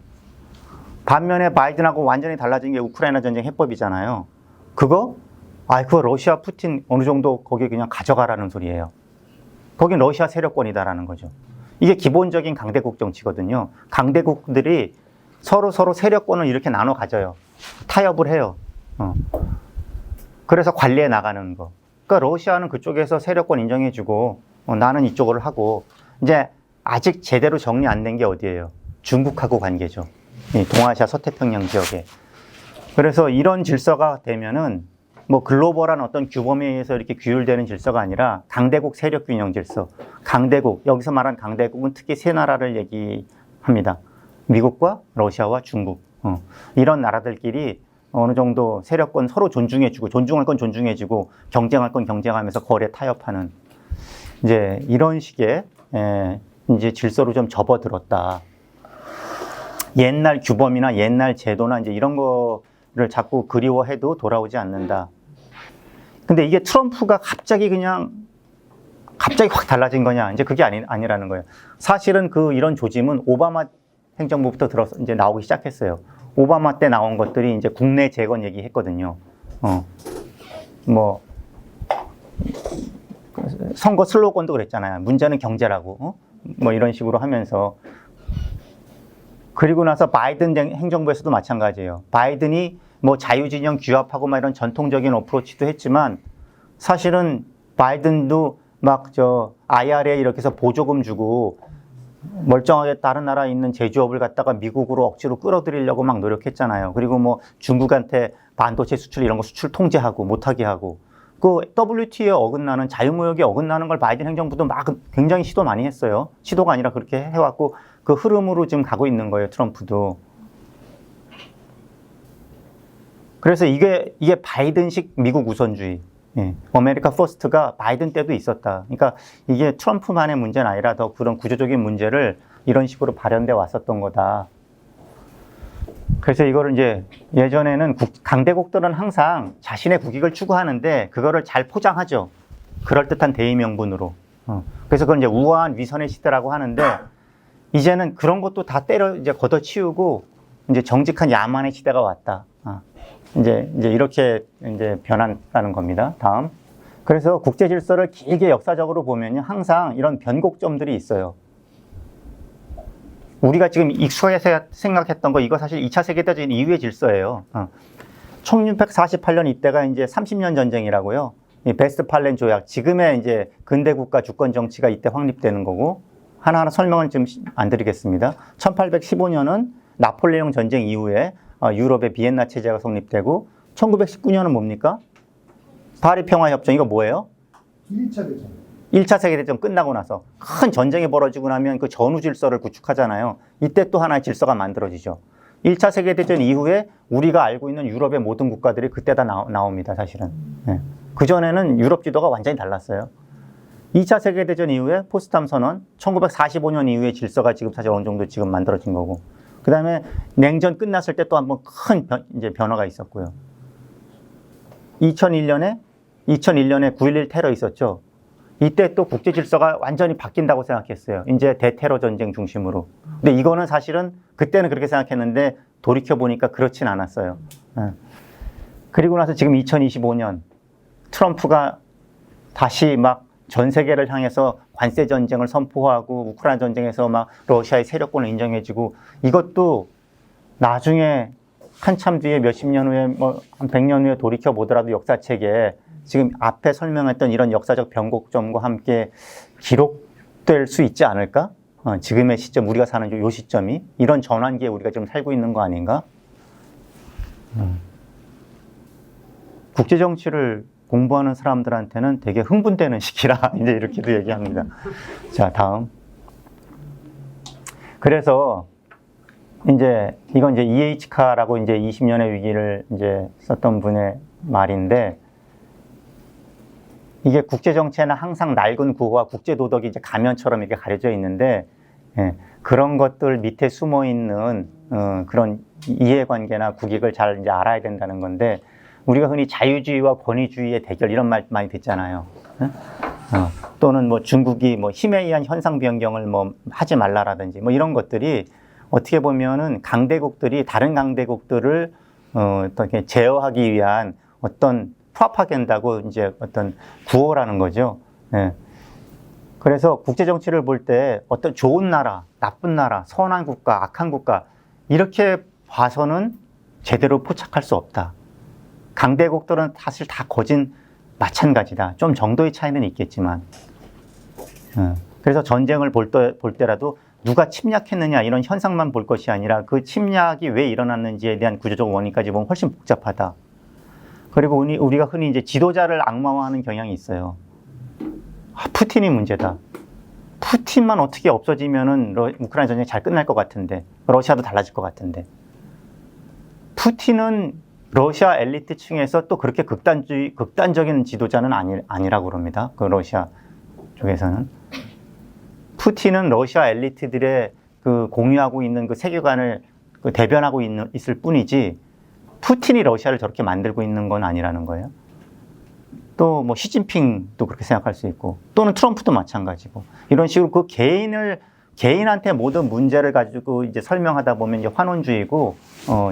반면에 바이든하고 완전히 달라진 게 우크라이나 전쟁 해법이잖아요. 그거 러시아 푸틴 어느 정도 거기 그냥 가져가라는 소리예요. 거긴 러시아 세력권이다라는 거죠. 이게 기본적인 강대국 정치거든요. 강대국들이 서로 세력권을 이렇게 나눠 가져요. 타협을 해요. 그래서 관리해 나가는 거. 그러니까 러시아는 그쪽에서 세력권 인정해주고 나는 이쪽을 하고, 이제 아직 제대로 정리 안 된 게 어디예요? 중국하고 관계죠. 이 동아시아 서태평양 지역에. 그래서 이런 질서가 되면은 뭐 글로벌한 어떤 규범에 의해서 이렇게 규율되는 질서가 아니라 강대국 세력 균형 질서. 강대국, 여기서 말한 강대국은 특히 세 나라를 얘기합니다. 미국과 러시아와 중국. 이런 나라들끼리 어느 정도 세력권 서로 존중해주고, 존중할 건 존중해주고, 경쟁할 건 경쟁하면서 거래 타협하는, 이제 이런 식의 이제 질서로 좀 접어들었다. 옛날 규범이나 옛날 제도나 이제 이런 거를 자꾸 그리워해도 돌아오지 않는다. 근데 이게 트럼프가 갑자기 확 달라진 거냐? 이제 그게 아니라는 거예요. 사실은 이런 조짐은 오바마 행정부부터 이제 나오기 시작했어요. 오바마 때 나온 것들이 이제 국내 재건 얘기했거든요. 뭐 선거 슬로건도 그랬잖아요. 문제는 경제라고. 뭐 이런 식으로 하면서. 그리고 나서 바이든 행정부에서도 마찬가지예요. 바이든이 뭐 자유진영 규합하고 막 이런 전통적인 어프로치도 했지만, 사실은 바이든도 막 IRA 이렇게 해서 보조금 주고 멀쩡하게 다른 나라에 있는 제조업을 갖다가 미국으로 억지로 끌어들이려고 막 노력했잖아요. 그리고 뭐 중국한테 반도체 수출 이런 거 수출 통제하고 못하게 하고, 그 WTO에 어긋나는 자유무역에 어긋나는 걸 바이든 행정부도 막 굉장히 시도 많이 했어요. 시도가 아니라 그렇게 해왔고 그 흐름으로 지금 가고 있는 거예요, 트럼프도. 그래서 이게 바이든식 미국 우선주의. 아메리카 퍼스트가 바이든 때도 있었다. 그러니까 이게 트럼프만의 문제는 아니라 더 그런 구조적인 문제를 이런 식으로 발현돼 왔었던 거다. 그래서 이거를 이제 예전에는 강대국들은 항상 자신의 국익을 추구하는데 그거를 잘 포장하죠. 그럴듯한 대의 명분으로. 그래서 그건 이제 우아한 위선의 시대라고 하는데, 이제는 그런 것도 다 이제 걷어치우고 이제 정직한 야만의 시대가 왔다. 이제 이렇게 이제 변한다는 겁니다. 다음. 그래서 국제 질서를 길게 역사적으로 보면요, 항상 이런 변곡점들이 있어요. 우리가 지금 익숙하게 생각했던 거, 이거 사실 2차 세계대전 이후의 질서예요. 1648년 이때가 이제 30년 전쟁이라고요. 이 베스트팔렌 조약, 지금의 이제 근대 국가 주권 정치가 이때 확립되는 거고, 하나하나 설명은 좀 안 드리겠습니다. 1815년은 나폴레옹 전쟁 이후에 유럽의 비엔나 체제가 성립되고, 1919년은 뭡니까? 파리 평화협정. 이거 뭐예요? 1차 대전. 1차 세계대전 끝나고 나서 큰 전쟁이 벌어지고 나면 그 전후 질서를 구축하잖아요. 이때 또 하나의 질서가 만들어지죠. 1차 세계대전 이후에 우리가 알고 있는 유럽의 모든 국가들이 그때 다 나옵니다, 사실은. 그전에는 유럽 지도가 완전히 달랐어요. 2차 세계대전 이후에 포츠담 선언, 1945년 이후에 질서가 지금 사실 어느 정도 지금 만들어진 거고, 그 다음에 냉전 끝났을 때 또 한번 큰 이제 변화가 있었고요. 2001년에 9.11 테러 있었죠. 이때 또 국제 질서가 완전히 바뀐다고 생각했어요. 이제 대테러 전쟁 중심으로. 근데 이거는 사실은 그때는 그렇게 생각했는데 돌이켜보니까 그렇진 않았어요. 그리고 나서 지금 2025년 트럼프가 다시 막 전 세계를 향해서 관세 전쟁을 선포하고 우크라이나 전쟁에서 막 러시아의 세력권을 인정해주고, 이것도 나중에 한참 뒤에 몇십 년 후에 뭐 한 100년 후에 돌이켜 보더라도 역사책에 지금 앞에 설명했던 이런 역사적 변곡점과 함께 기록될 수 있지 않을까? 지금의 시점, 우리가 사는 요 시점이 이런 전환기에 우리가 지금 살고 있는 거 아닌가? 국제 정치를 공부하는 사람들한테는 되게 흥분되는 시기라 이제 이렇게도 얘기합니다. 자, 다음. 그래서 이제 이건 이제 E.H. 카라고 이제 20년의 위기를 이제 썼던 분의 말인데, 이게 국제 정치에는 항상 낡은 구호와 국제 도덕이 이제 가면처럼 이렇게 가려져 있는데, 그런 것들 밑에 숨어 있는 그런 이해관계나 국익을 잘 이제 알아야 된다는 건데, 우리가 흔히 자유주의와 권위주의의 대결 이런 말 많이 듣잖아요. 응? 또는 뭐 중국이 뭐 힘에 의한 현상 변경을 뭐 하지 말라라든지 뭐 이런 것들이 어떻게 보면은 강대국들이 다른 강대국들을 어떻게 제어하기 위한 어떤 프로파간다고 이제 어떤 구호라는 거죠. 예. 그래서 국제 정치를 볼 때 어떤 좋은 나라, 나쁜 나라, 선한 국가, 악한 국가 이렇게 봐서는 제대로 포착할 수 없다. 강대국들은 사실 다 거진 마찬가지다. 좀 정도의 차이는 있겠지만. 그래서 전쟁을 볼 때라도 누가 침략했느냐 이런 현상만 볼 것이 아니라 그 침략이 왜 일어났는지에 대한 구조적 원인까지 보면 훨씬 복잡하다. 그리고 우리가 흔히 이제 지도자를 악마화하는 경향이 있어요. 푸틴이 문제다. 푸틴만 어떻게 없어지면은 우크라이나 전쟁이 잘 끝날 것 같은데, 러시아도 달라질 것 같은데. 푸틴은 러시아 엘리트층에서 또 그렇게 극단적인 지도자는 아니라고 그럽니다. 그 러시아 쪽에서는. 푸틴은 러시아 엘리트들의 그 공유하고 있는 그 세계관을 대변하고 있을 뿐이지, 푸틴이 러시아를 저렇게 만들고 있는 건 아니라는 거예요. 또 뭐 시진핑도 그렇게 생각할 수 있고, 또는 트럼프도 마찬가지고, 이런 식으로 그 개인한테 모든 문제를 가지고 이제 설명하다 보면 이제 환원주의고,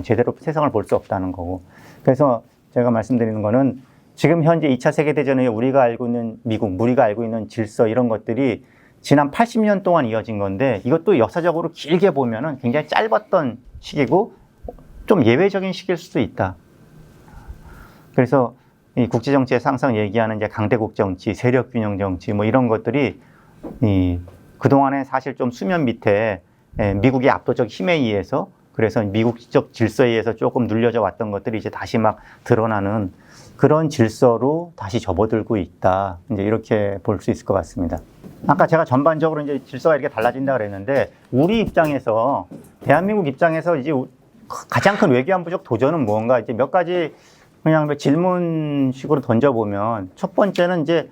제대로 세상을 볼 수 없다는 거고. 그래서 제가 말씀드리는 거는 지금 현재 2차 세계대전 에 우리가 알고 있는 미국, 우리가 알고 있는 질서 이런 것들이 지난 80년 동안 이어진 건데, 이것도 역사적으로 길게 보면은 굉장히 짧았던 시기고 좀 예외적인 시기일 수도 있다. 그래서 이 국제정치에서 항상 얘기하는 이제 강대국 정치, 세력균형 정치 뭐 이런 것들이 그동안에 사실 좀 수면 밑에 미국의 압도적 힘에 의해서, 그래서 미국적 질서에 의해서 조금 눌려져 왔던 것들이 이제 다시 막 드러나는 그런 질서로 다시 접어들고 있다. 이제 이렇게 볼 수 있을 것 같습니다. 아까 제가 전반적으로 이제 질서가 이렇게 달라진다 그랬는데, 우리 입장에서, 대한민국 입장에서 이제 가장 큰 외교안보적 도전은 무언가, 이제 몇 가지 그냥 질문식으로 던져보면, 첫 번째는 이제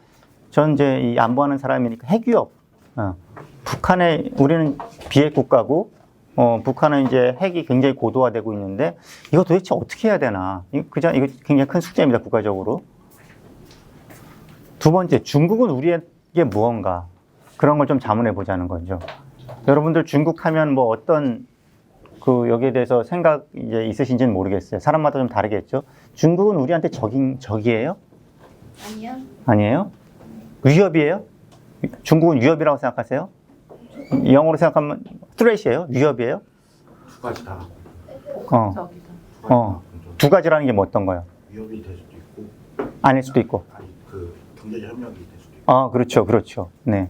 전 이제 이 안보하는 사람이니까 핵위협. 북한에, 우리는 비핵 국가고, 북한은 이제 핵이 굉장히 고도화되고 있는데, 이거 도대체 어떻게 해야 되나? 이거 굉장히 큰 숙제입니다, 국가적으로. 두 번째, 중국은 우리에게 무언가? 그런 걸 좀 자문해 보자는 거죠. 여러분들 중국 하면 뭐 어떤 여기에 대해서 생각 이제 있으신지는 모르겠어요. 사람마다 좀 다르겠죠. 중국은 우리한테 적이에요? 아니요. 아니에요? 위협이에요? 중국은 위협이라고 생각하세요? 영어로 생각하면 threat이에요? 위협이에요? 두 가지 다. 두 가지라는 게 뭐 어떤 거예요? 위협이 될 수도 있고, 아닐 수도 있고. 아니 그 경제적 협력이 될 수도 있고. 그렇죠. 네.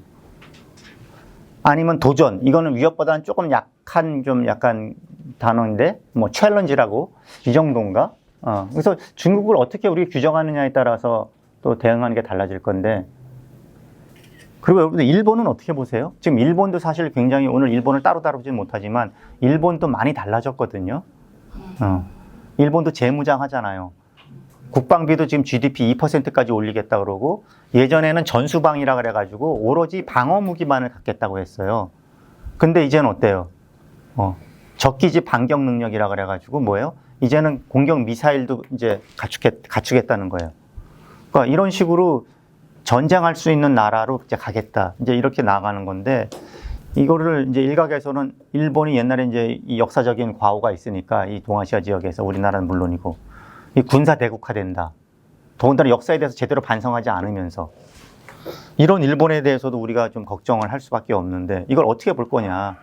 아니면 도전. 이거는 위협보다는 조금 약간 단어인데, 뭐 챌린지라고, 이 정도인가? 그래서 중국을 어떻게 우리 규정하느냐에 따라서 또 대응하는 게 달라질 건데. 그리고 여러분들 일본은 어떻게 보세요? 지금 일본도 사실 굉장히, 오늘 일본을 따로 다루지는 못하지만 일본도 많이 달라졌거든요. 일본도 재무장하잖아요. 국방비도 지금 GDP 2%까지 올리겠다 그러고, 예전에는 전수방이라 그래가지고 오로지 방어 무기만을 갖겠다고 했어요. 근데 이제는 어때요? 적기지 반격 능력이라 그래가지고 뭐예요? 이제는 공격 미사일도 이제 갖추겠다는 거예요. 그러니까 이런 식으로 전쟁할 수 있는 나라로 이제 가겠다. 이제 이렇게 나가는 건데, 이거를 이제 일각에서는 일본이 옛날에 이제 이 역사적인 과오가 있으니까 이 동아시아 지역에서, 우리나라는 물론이고, 이 군사 대국화된다. 더군다나 역사에 대해서 제대로 반성하지 않으면서, 이런 일본에 대해서도 우리가 좀 걱정을 할 수밖에 없는데, 이걸 어떻게 볼 거냐.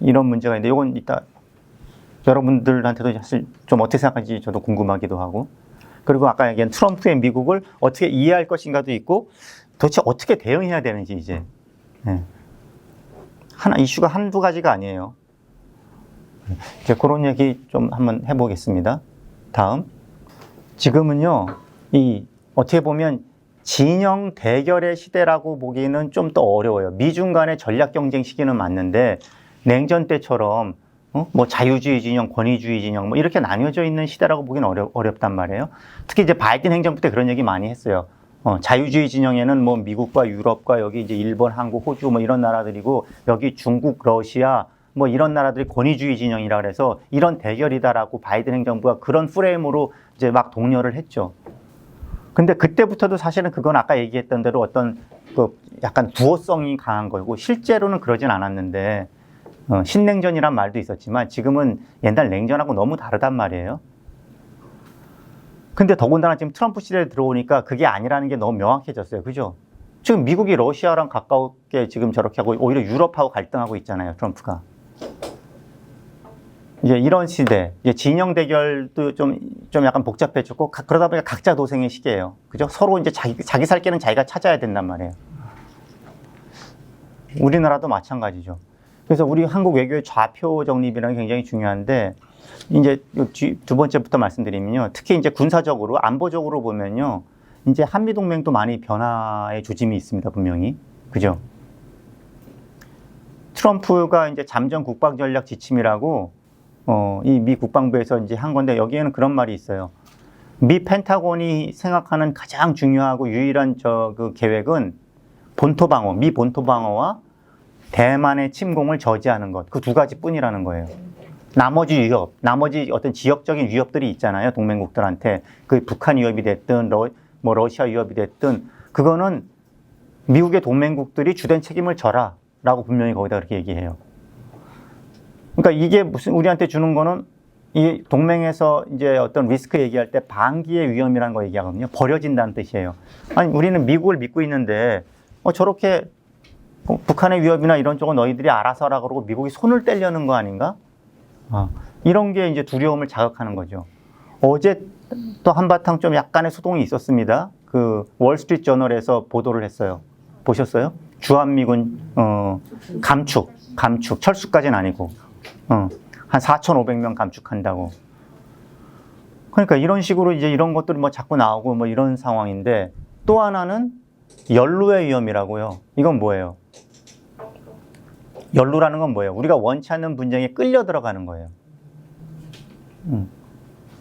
이런 문제가 있는데, 이건 이따 여러분들한테도 사실 좀 어떻게 생각하는지 저도 궁금하기도 하고, 그리고 아까 얘기한 트럼프의 미국을 어떻게 이해할 것인가도 있고, 도대체 어떻게 대응해야 되는지 이제. 이슈가 한두 가지가 아니에요. 이제 그런 얘기 좀 한번 해보겠습니다. 다음. 지금은요, 어떻게 보면 진영 대결의 시대라고 보기는 좀 더 어려워요. 미중 간의 전략 경쟁 시기는 맞는데, 냉전 때처럼 뭐 자유주의 진영, 권위주의 진영 뭐 이렇게 나뉘어져 있는 시대라고 보기는 어렵단 말이에요. 특히 이제 바이든 행정부 때 그런 얘기 많이 했어요. 자유주의 진영에는 뭐 미국과 유럽과 여기 이제 일본, 한국, 호주 뭐 이런 나라들이고, 여기 중국, 러시아, 뭐 이런 나라들이 권위주의 진영이라 그래서 이런 대결이다라고 바이든 행정부가 그런 프레임으로 이제 막 독려를 했죠. 근데 그때부터도 사실은 그건 아까 얘기했던 대로 어떤 그 약간 구호성이 강한 거고 실제로는 그러진 않았는데 신냉전이란 말도 있었지만 지금은 옛날 냉전하고 너무 다르단 말이에요. 근데 더군다나 지금 트럼프 시대에 들어오니까 그게 아니라는 게 너무 명확해졌어요. 그죠? 지금 미국이 러시아랑 가깝게 지금 저렇게 하고 오히려 유럽하고 갈등하고 있잖아요. 트럼프가. 이제 이런 시대, 이제 진영 대결도 좀 약간 복잡해졌고 그러다 보니까 각자 도생의 시기예요. 그죠? 서로 이제 자기 살 길은 자기가 찾아야 된단 말이에요. 우리나라도 마찬가지죠. 그래서 우리 한국 외교의 좌표 정립이라는 게 굉장히 중요한데 이제 두 번째부터 말씀드리면요. 특히 이제 군사적으로 안보적으로 보면요. 이제 한미동맹도 많이 변화의 조짐이 있습니다. 분명히. 그죠? 트럼프가 이제 잠정 국방전략 지침이라고 이 미 국방부에서 이제 한 건데 여기에는 그런 말이 있어요. 미 펜타곤이 생각하는 가장 중요하고 유일한 그 계획은 본토 방어, 미 본토 방어와 대만의 침공을 저지하는 것. 그 두 가지뿐이라는 거예요. 나머지 위협, 나머지 어떤 지역적인 위협들이 있잖아요. 동맹국들한테. 그 북한 위협이 됐든 뭐 러시아 위협이 됐든 그거는 미국의 동맹국들이 주된 책임을 져라라고 분명히 거기다 그렇게 얘기해요. 그러니까 이게 무슨 우리한테 주는 거는 이 동맹에서 이제 어떤 리스크 얘기할 때 반기의 위험이라는 거 얘기하거든요. 버려진다는 뜻이에요. 아니 우리는 미국을 믿고 있는데 저렇게 북한의 위협이나 이런 쪽은 너희들이 알아서 하라 그러고 미국이 손을 떼려는 거 아닌가? 이런 게 이제 두려움을 자극하는 거죠. 어제 또 한바탕 좀 약간의 소동이 있었습니다. 그 월스트리트 저널에서 보도를 했어요. 보셨어요? 주한미군 감축 철수까지는 아니고 한 4,500명 감축한다고. 그러니까 이런 식으로 이제 이런 것들이 뭐 자꾸 나오고 뭐 이런 상황인데 또 하나는 연루의 위험이라고요. 이건 뭐예요? 연루라는 건 뭐예요? 우리가 원치 않는 분쟁에 끌려 들어가는 거예요.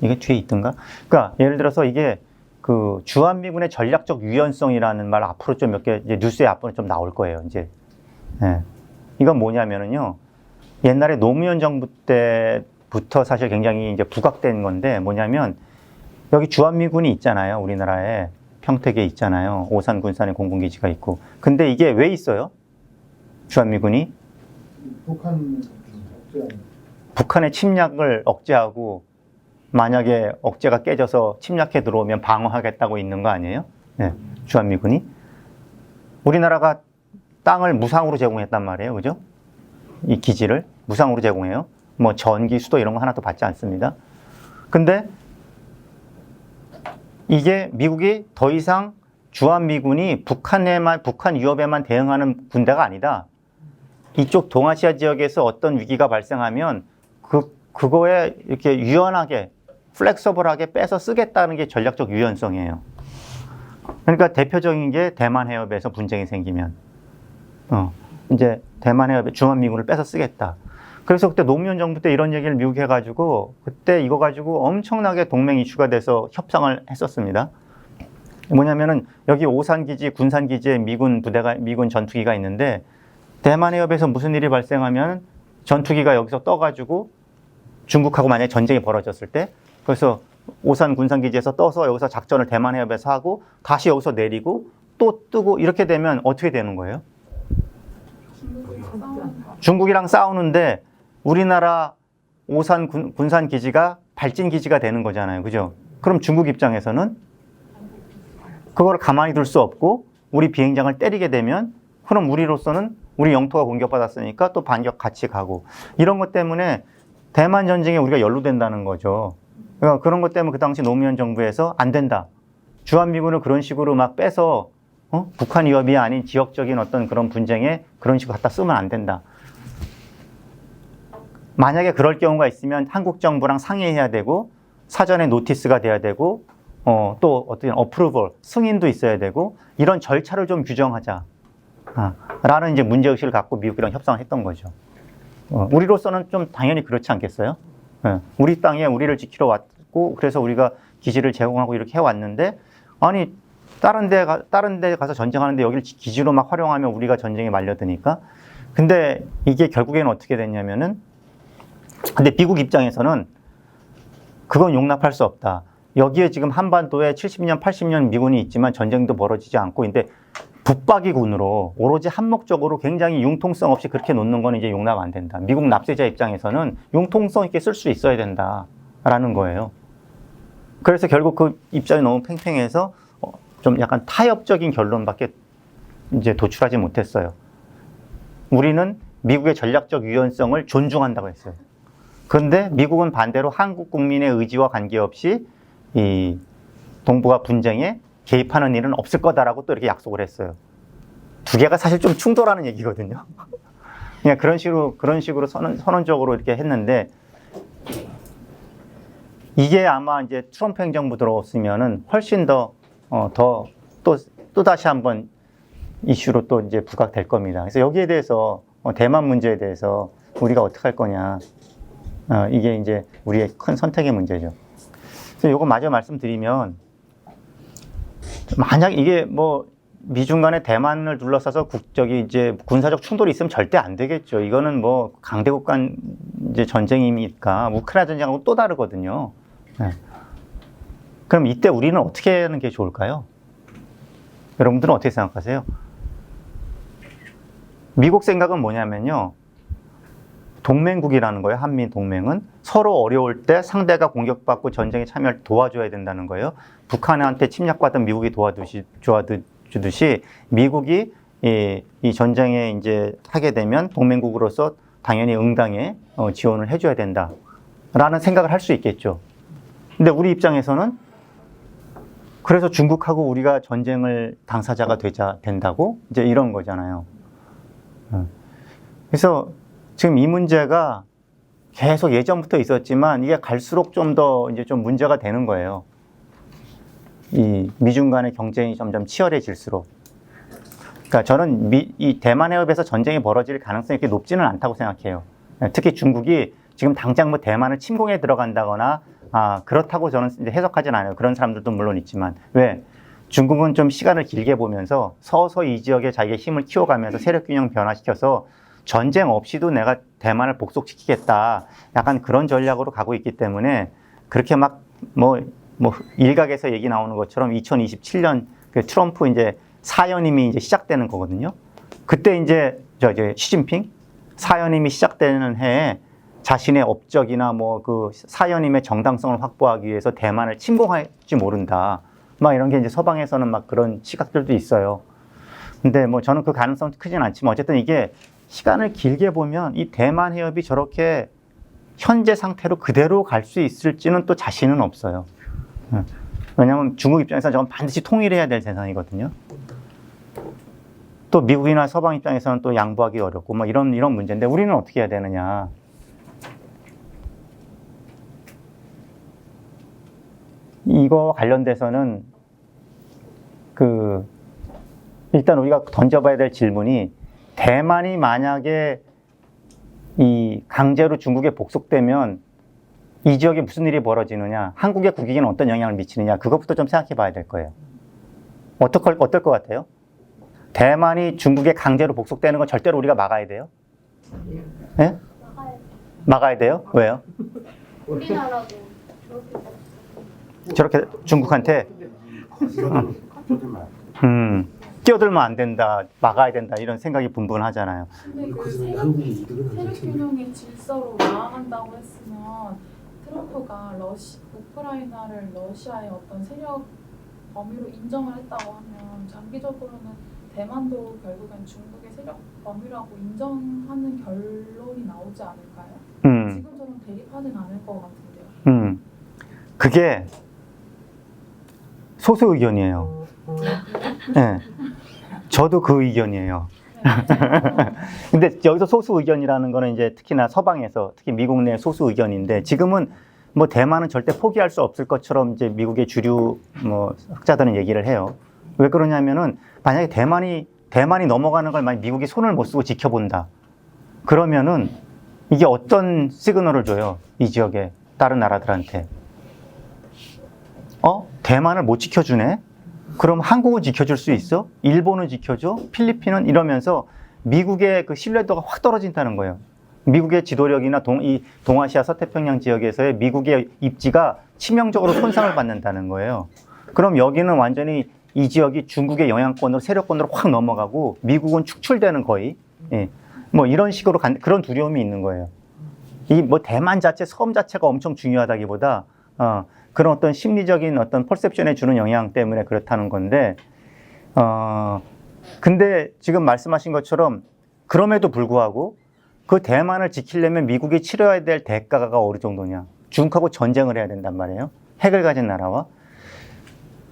이게 뒤에 있던가? 그러니까 예를 들어서 이게 그 주한미군의 전략적 유연성이라는 말 앞으로 좀 몇 개 이제 뉴스에 앞으로 좀 나올 거예요. 이제 이건 뭐냐면은요. 옛날에 노무현 정부 때부터 사실 굉장히 이제 부각된 건데 뭐냐면 여기 주한미군이 있잖아요. 우리나라에 평택에 있잖아요. 오산 군산에 공군기지가 있고. 근데 이게 왜 있어요? 주한미군이 북한의 침략을 억제하고 만약에 억제가 깨져서 침략해 들어오면 방어하겠다고 있는 거 아니에요? 네, 주한미군이. 우리나라가 땅을 무상으로 제공했단 말이에요. 그죠? 이 기지를 무상으로 제공해요. 뭐 전기, 수도 이런 거 하나도 받지 않습니다. 근데 이게 미국이 더 이상 주한미군이 북한 위협에만 대응하는 군대가 아니다. 이쪽 동아시아 지역에서 어떤 위기가 발생하면 그거에 이렇게 유연하게 플렉서블하게 빼서 쓰겠다는 게 전략적 유연성이에요. 그러니까 대표적인 게 대만 해협에서 분쟁이 생기면 이제 대만 해협에 주한미군을 빼서 쓰겠다. 그래서 그때 노무현 정부 때 이런 얘기를 미국이 해가지고 그때 이거 가지고 엄청나게 동맹 이슈가 돼서 협상을 했었습니다. 뭐냐면은 여기 오산기지, 군산기지에 미군 전투기가 있는데 대만 해협에서 무슨 일이 발생하면 전투기가 여기서 떠가지고 중국하고 만약에 전쟁이 벌어졌을 때 그래서 오산 군산기지에서 떠서 여기서 작전을 대만 해협에서 하고 다시 여기서 내리고 또 뜨고 이렇게 되면 어떻게 되는 거예요? 중국이랑 싸우는데 우리나라 오산 군산기지가 발진기지가 되는 거잖아요. 그죠? 그럼 중국 입장에서는 그걸 가만히 둘 수 없고 우리 비행장을 때리게 되면 그럼 우리로서는 우리 영토가 공격받았으니까 또 반격 같이 가고 이런 것 때문에 대만 전쟁에 우리가 연루된다는 거죠. 그러니까 그런 것 때문에 그 당시 노무현 정부에서 안 된다. 주한미군을 그런 식으로 막 빼서 북한 위협이 아닌 지역적인 어떤 그런 분쟁에 그런 식으로 갖다 쓰면 안 된다. 만약에 그럴 경우가 있으면 한국 정부랑 상의해야 되고 사전에 노티스가 돼야 되고 또 어떤 어프로벌 승인도 있어야 되고 이런 절차를 좀 규정하자. 라는 이제 문제의식을 갖고 미국이랑 협상을 했던 거죠. 우리로서는 좀 당연히 그렇지 않겠어요? 우리 땅에 우리를 지키러 왔고 그래서 우리가 기지를 제공하고 이렇게 해왔는데 아니 다른 데 가서 전쟁하는데 여기를 기지로 막 활용하면 우리가 전쟁에 말려드니까 근데 이게 결국에는 어떻게 됐냐면은, 근데 미국 입장에서는 그건 용납할 수 없다. 여기에 지금 한반도에 70년, 80년 미군이 있지만 전쟁도 벌어지지 않고, 근데 붙박이군으로 오로지 한목적으로 굉장히 융통성 없이 그렇게 놓는 건 이제 용납 안 된다. 미국 납세자 입장에서는 융통성 있게 쓸 수 있어야 된다라는 거예요. 그래서 결국 그 입장이 너무 팽팽해서 좀 약간 타협적인 결론밖에 이제 도출하지 못했어요. 우리는 미국의 전략적 유연성을 존중한다고 했어요. 그런데 미국은 반대로 한국 국민의 의지와 관계없이 이 동북아 분쟁에 개입하는 일은 없을 거다라고 또 이렇게 약속을 했어요. 두 개가 사실 좀 충돌하는 얘기거든요. 그냥 그런 식으로 선언적으로 이렇게 했는데, 이게 아마 이제 트럼프 행정부 들어왔으면은 훨씬 또 다시 한번 이슈로 또 이제 부각될 겁니다. 그래서 여기에 대해서 대만 문제에 대해서 우리가 어떻게 할 거냐, 이게 이제 우리의 큰 선택의 문제죠. 그래서 요거 마저 말씀드리면, 만약 이게 뭐 미중 간에 대만을 둘러싸서 이제 군사적 충돌이 있으면 절대 안 되겠죠. 이거는 뭐 강대국 간 이제 전쟁이니까 우크라이나 전쟁하고 또 다르거든요. 네. 그럼 이때 우리는 어떻게 하는 게 좋을까요? 여러분들은 어떻게 생각하세요? 미국 생각은 뭐냐면요, 동맹국이라는 거예요. 한미 동맹은 서로 어려울 때 상대가 공격받고 전쟁에 참여할 때 도와줘야 된다는 거예요. 북한한테 침략받던 미국이 도와주듯이 미국이 이 전쟁에 이제 하게 되면 동맹국으로서 당연히 응당에 지원을 해줘야 된다라는 생각을 할 수 있겠죠. 근데 우리 입장에서는 그래서 중국하고 우리가 전쟁을 당사자가 된다고 이제 이런 거잖아요. 그래서 지금 이 문제가 계속 예전부터 있었지만 이게 갈수록 좀 더 이제 좀 문제가 되는 거예요. 이 미중 간의 경쟁이 점점 치열해질수록. 그러니까 저는 이 대만 해협에서 전쟁이 벌어질 가능성이 그렇게 높지는 않다고 생각해요. 특히 중국이 지금 당장 뭐 대만을 침공해 들어간다거나 그렇다고 저는 이제 해석하진 않아요. 그런 사람들도 물론 있지만. 왜? 중국은 좀 시간을 길게 보면서 서서히 이 지역에 자기의 힘을 키워가면서 세력 균형 변화시켜서 전쟁 없이도 내가 대만을 복속시키겠다. 약간 그런 전략으로 가고 있기 때문에 그렇게 막 뭐 일각에서 얘기 나오는 것처럼 2027년 그 트럼프 이제 사연임이 이제 시작되는 거거든요. 그때 이제 시진핑 사연임이 시작되는 해에 자신의 업적이나 뭐 그 사연임의 정당성을 확보하기 위해서 대만을 침공할지 모른다. 막 이런 게 이제 서방에서는 막 그런 시각들도 있어요. 근데 뭐 저는 그 가능성은 크진 않지만 어쨌든 이게 시간을 길게 보면 이 대만 해협이 저렇게 현재 상태로 그대로 갈 수 있을지는 또 자신은 없어요. 왜냐하면 중국 입장에서는 저건 반드시 통일해야 될 대상이거든요. 또 미국이나 서방 입장에서는 또 양보하기 어렵고 뭐 이런 문제인데 우리는 어떻게 해야 되느냐. 이거 관련돼서는 일단 우리가 던져봐야 될 질문이, 대만이 만약에 이 강제로 중국에 복속되면 이 지역에 무슨 일이 벌어지느냐, 한국의 국익에는 어떤 영향을 미치느냐, 그것부터 좀 생각해 봐야 될 거예요. 어떨 것 같아요? 대만이 중국에 강제로 복속되는 건 절대로 우리가 막아야 돼요? 예? 막아야 돼요? 왜요? 우리나라도 저렇게 중국한테 끼어들면 안 된다, 막아야 된다 이런 생각이 분분하잖아요. 근데 그 세력 균형의 질서로 나아간다고 했으면 트럼프가 우크라이나를 러시아의 어떤 세력 범위로 인정을 했다고 하면 장기적으로는 대만도 결국엔 중국의 세력 범위라고 인정하는 결론이 나오지 않을까요? 지금처럼 대립하진 않을 것 같은데요. 그게 소수 의견이에요. 네. 저도 그 의견이에요. 근데 여기서 소수 의견이라는 거는 이제 특히나 서방에서, 특히 미국 내 소수 의견인데, 지금은 뭐 대만은 절대 포기할 수 없을 것처럼 이제 미국의 주류 뭐 학자들은 얘기를 해요. 왜 그러냐면은 만약에 대만이 넘어가는 걸 만약 미국이 손을 못 쓰고 지켜본다. 그러면은 이게 어떤 시그널을 줘요? 이 지역에 다른 나라들한테. 대만을 못 지켜주네? 그럼 한국은 지켜줄 수 있어? 일본은 지켜줘? 필리핀은? 이러면서 미국의 그 신뢰도가 확 떨어진다는 거예요. 미국의 지도력이나 이 동아시아 서태평양 지역에서의 미국의 입지가 치명적으로 손상을 받는다는 거예요. 그럼 여기는 완전히 이 지역이 중국의 영향권으로 세력권으로 확 넘어가고 미국은 축출되는 거의 예. 뭐 이런 식으로 그런 두려움이 있는 거예요. 이 뭐 대만 자체 섬 자체가 엄청 중요하다기보다 그런 어떤 심리적인 어떤 퍼셉션에 주는 영향 때문에 그렇다는 건데 근데 지금 말씀하신 것처럼 그럼에도 불구하고 그 대만을 지키려면 미국이 치러야 될 대가가 어느 정도냐. 중국하고 전쟁을 해야 된단 말이에요. 핵을 가진 나라와.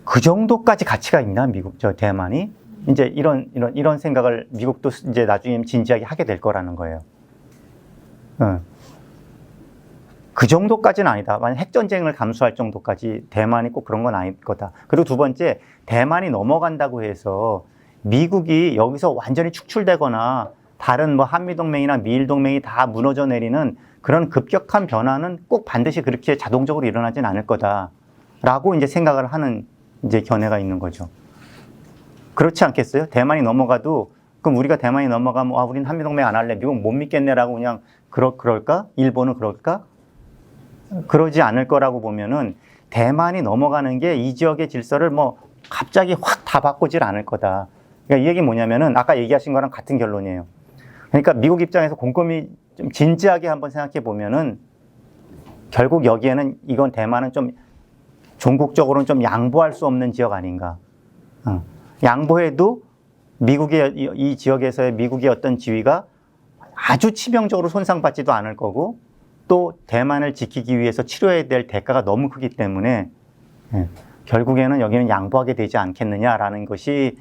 그 정도까지 가치가 있나, 대만이? 이제 이런 생각을 미국도 이제 나중에 진지하게 하게 될 거라는 거예요. 그 정도까지는 아니다. 만약 핵전쟁을 감수할 정도까지 대만이 꼭 그런 건 아닐 거다. 그리고 두 번째, 대만이 넘어간다고 해서 미국이 여기서 완전히 축출되거나 다른 뭐 한미동맹이나 미일동맹이 다 무너져 내리는 그런 급격한 변화는 꼭 반드시 그렇게 자동적으로 일어나진 않을 거다라고 이제 생각을 하는 이제 견해가 있는 거죠. 그렇지 않겠어요? 대만이 넘어가도 그럼 우리가 대만이 넘어가면 우린 한미동맹 안 할래. 미국 못 믿겠네라고 그냥 그럴까? 일본은 그럴까? 그러지 않을 거라고 보면은 대만이 넘어가는 게 이 지역의 질서를 뭐 갑자기 확 다 바꾸질 않을 거다. 그러니까 이 얘기 뭐냐면은 아까 얘기하신 거랑 같은 결론이에요. 그러니까 미국 입장에서 곰곰이 좀 진지하게 한번 생각해 보면은 결국 여기에는 이건 대만은 좀 종국적으로는 좀 양보할 수 없는 지역 아닌가. 양보해도 미국의 이 지역에서의 미국의 어떤 지위가 아주 치명적으로 손상받지도 않을 거고 또 대만을 지키기 위해서 치러야 될 대가가 너무 크기 때문에 결국에는 여기는 양보하게 되지 않겠느냐라는 것이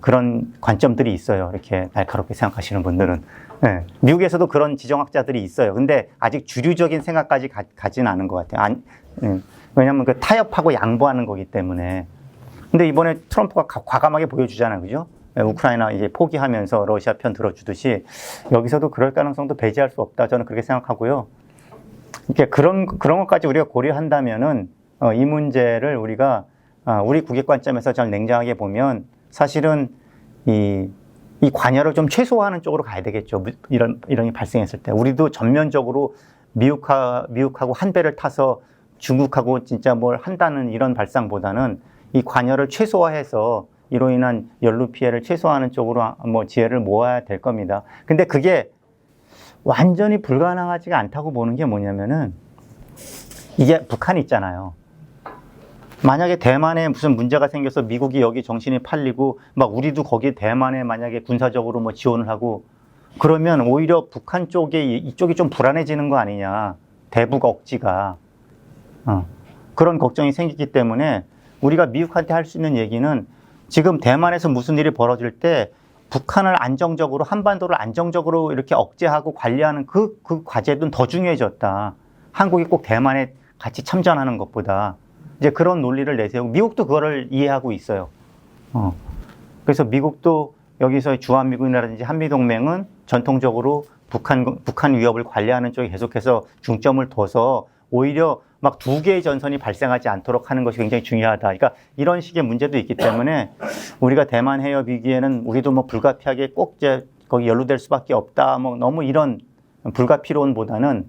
그런 관점들이 있어요. 이렇게 날카롭게 생각하시는 분들은. 미국에서도 그런 지정학자들이 있어요. 근데 아직 주류적인 생각까지 가지는 않은 것 같아요. 왜냐하면 그 타협하고 양보하는 거기 때문에. 근데 이번에 트럼프가 과감하게 보여주잖아요. 그죠? 우크라이나 이제 포기하면서 러시아 편 들어주듯이 여기서도 그럴 가능성도 배제할 수 없다. 저는 그렇게 생각하고요. 이렇게 그런 것까지 우리가 고려한다면은 이 문제를 우리가 우리 국익 관점에서 잘 냉정하게 보면 사실은 이 관여를 좀 최소화하는 쪽으로 가야 되겠죠. 이런 게 발생했을 때 우리도 전면적으로 미국하고 한 배를 타서 중국하고 진짜 뭘 한다는 이런 발상보다는 이 관여를 최소화해서 이로 인한 연루 피해를 최소화하는 쪽으로 뭐 지혜를 모아야 될 겁니다. 근데 그게 완전히 불가능하지가 않다고 보는 게 뭐냐면은 이게 북한이 있잖아요. 만약에 대만에 무슨 문제가 생겨서 미국이 여기 정신이 팔리고 막 우리도 거기 대만에 만약에 군사적으로 뭐 지원을 하고 그러면 오히려 북한 쪽에 이쪽이 좀 불안해지는 거 아니냐. 대북 억지가. 그런 걱정이 생기기 때문에 우리가 미국한테 할 수 있는 얘기는 지금 대만에서 무슨 일이 벌어질 때 북한을 안정적으로 한반도를 안정적으로 이렇게 억제하고 관리하는 그 과제는 더 중요해졌다. 한국이 꼭 대만에 같이 참전하는 것보다 이제 그런 논리를 내세우고 미국도 그거를 이해하고 있어요. 그래서 미국도 여기서 주한미군이라든지 한미동맹은 전통적으로 북한 위협을 관리하는 쪽에 계속해서 중점을 둬서 오히려 막 두 개의 전선이 발생하지 않도록 하는 것이 굉장히 중요하다. 그러니까 이런 식의 문제도 있기 때문에 우리가 대만 해협 위기에는 우리도 뭐 불가피하게 꼭 이제 거기 연루될 수밖에 없다. 뭐 너무 이런 불가피론보다는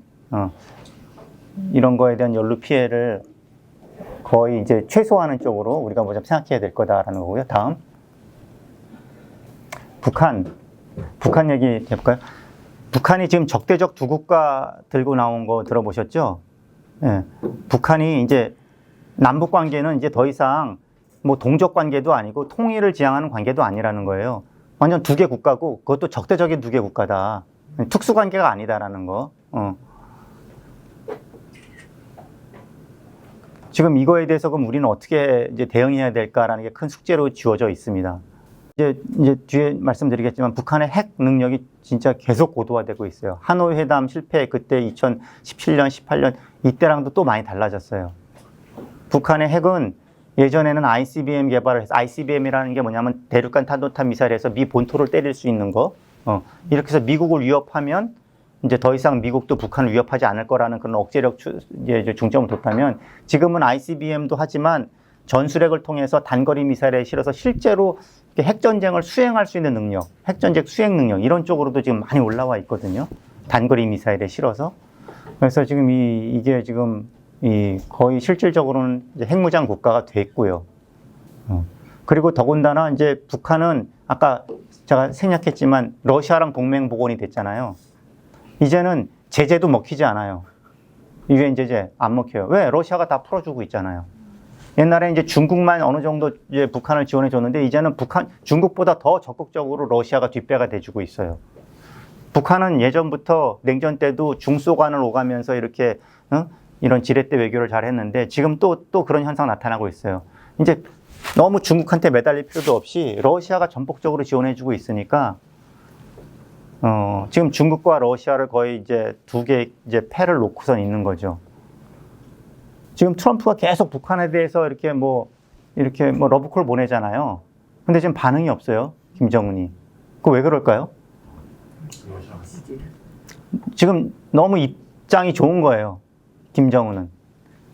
이런 거에 대한 연루 피해를 거의 이제 최소화하는 쪽으로 우리가 뭐 좀 생각해야 될 거다라는 거고요. 다음 북한 얘기 해볼까요? 북한이 지금 적대적 두 국가 들고 나온 거 들어보셨죠? 예. 북한이 이제 남북 관계는 이제 더 이상 뭐 동족 관계도 아니고 통일을 지향하는 관계도 아니라는 거예요. 완전 두 개 국가고 그것도 적대적인 두 개 국가다. 특수 관계가 아니다라는 거. 지금 이거에 대해서 그럼 우리는 어떻게 이제 대응해야 될까라는 게 큰 숙제로 지워져 있습니다. 이제 뒤에 말씀드리겠지만 북한의 핵 능력이 진짜 계속 고도화되고 있어요. 하노이 회담 실패 그때 2017년, 18년 이때랑도 또 많이 달라졌어요. 북한의 핵은 예전에는 ICBM 개발을 해서 ICBM이라는 게 뭐냐면 대륙간 탄도탄 미사일에서 미 본토를 때릴 수 있는 거. 이렇게 해서 미국을 위협하면 이제 더 이상 미국도 북한을 위협하지 않을 거라는 그런 억제력 이제 중점을 뒀다면 지금은 ICBM도 하지만 전술핵을 통해서 단거리 미사일에 실어서 실제로 핵전쟁을 수행할 수 있는 능력, 핵전쟁 수행 능력 이런 쪽으로도 지금 많이 올라와 있거든요. 단거리 미사일에 실어서. 그래서 지금 이게 지금 거의 실질적으로는 이제 핵무장 국가가 됐고요. 그리고 더군다나 이제 북한은 아까 제가 생략했지만 러시아랑 동맹 복원이 됐잖아요. 이제는 제재도 먹히지 않아요. 유엔 제재 안 먹혀요. 왜? 러시아가 다 풀어주고 있잖아요. 옛날에 이제 중국만 어느 정도 이제 북한을 지원해 줬는데 이제는 중국보다 더 적극적으로 러시아가 뒷배가 돼주고 있어요. 북한은 예전부터 냉전 때도 중소간을 오가면서 이렇게 이런 지렛대 외교를 잘 했는데 지금 또 그런 현상 나타나고 있어요. 이제 너무 중국한테 매달릴 필요도 없이 러시아가 전폭적으로 지원해주고 있으니까 지금 중국과 러시아를 거의 이제 두 개 이제 패를 놓고선 있는 거죠. 지금 트럼프가 계속 북한에 대해서 이렇게 뭐 러브콜 보내잖아요. 근데 지금 반응이 없어요. 김정은이. 그거 왜 그럴까요? 지금 너무 입장이 좋은 거예요. 김정은은.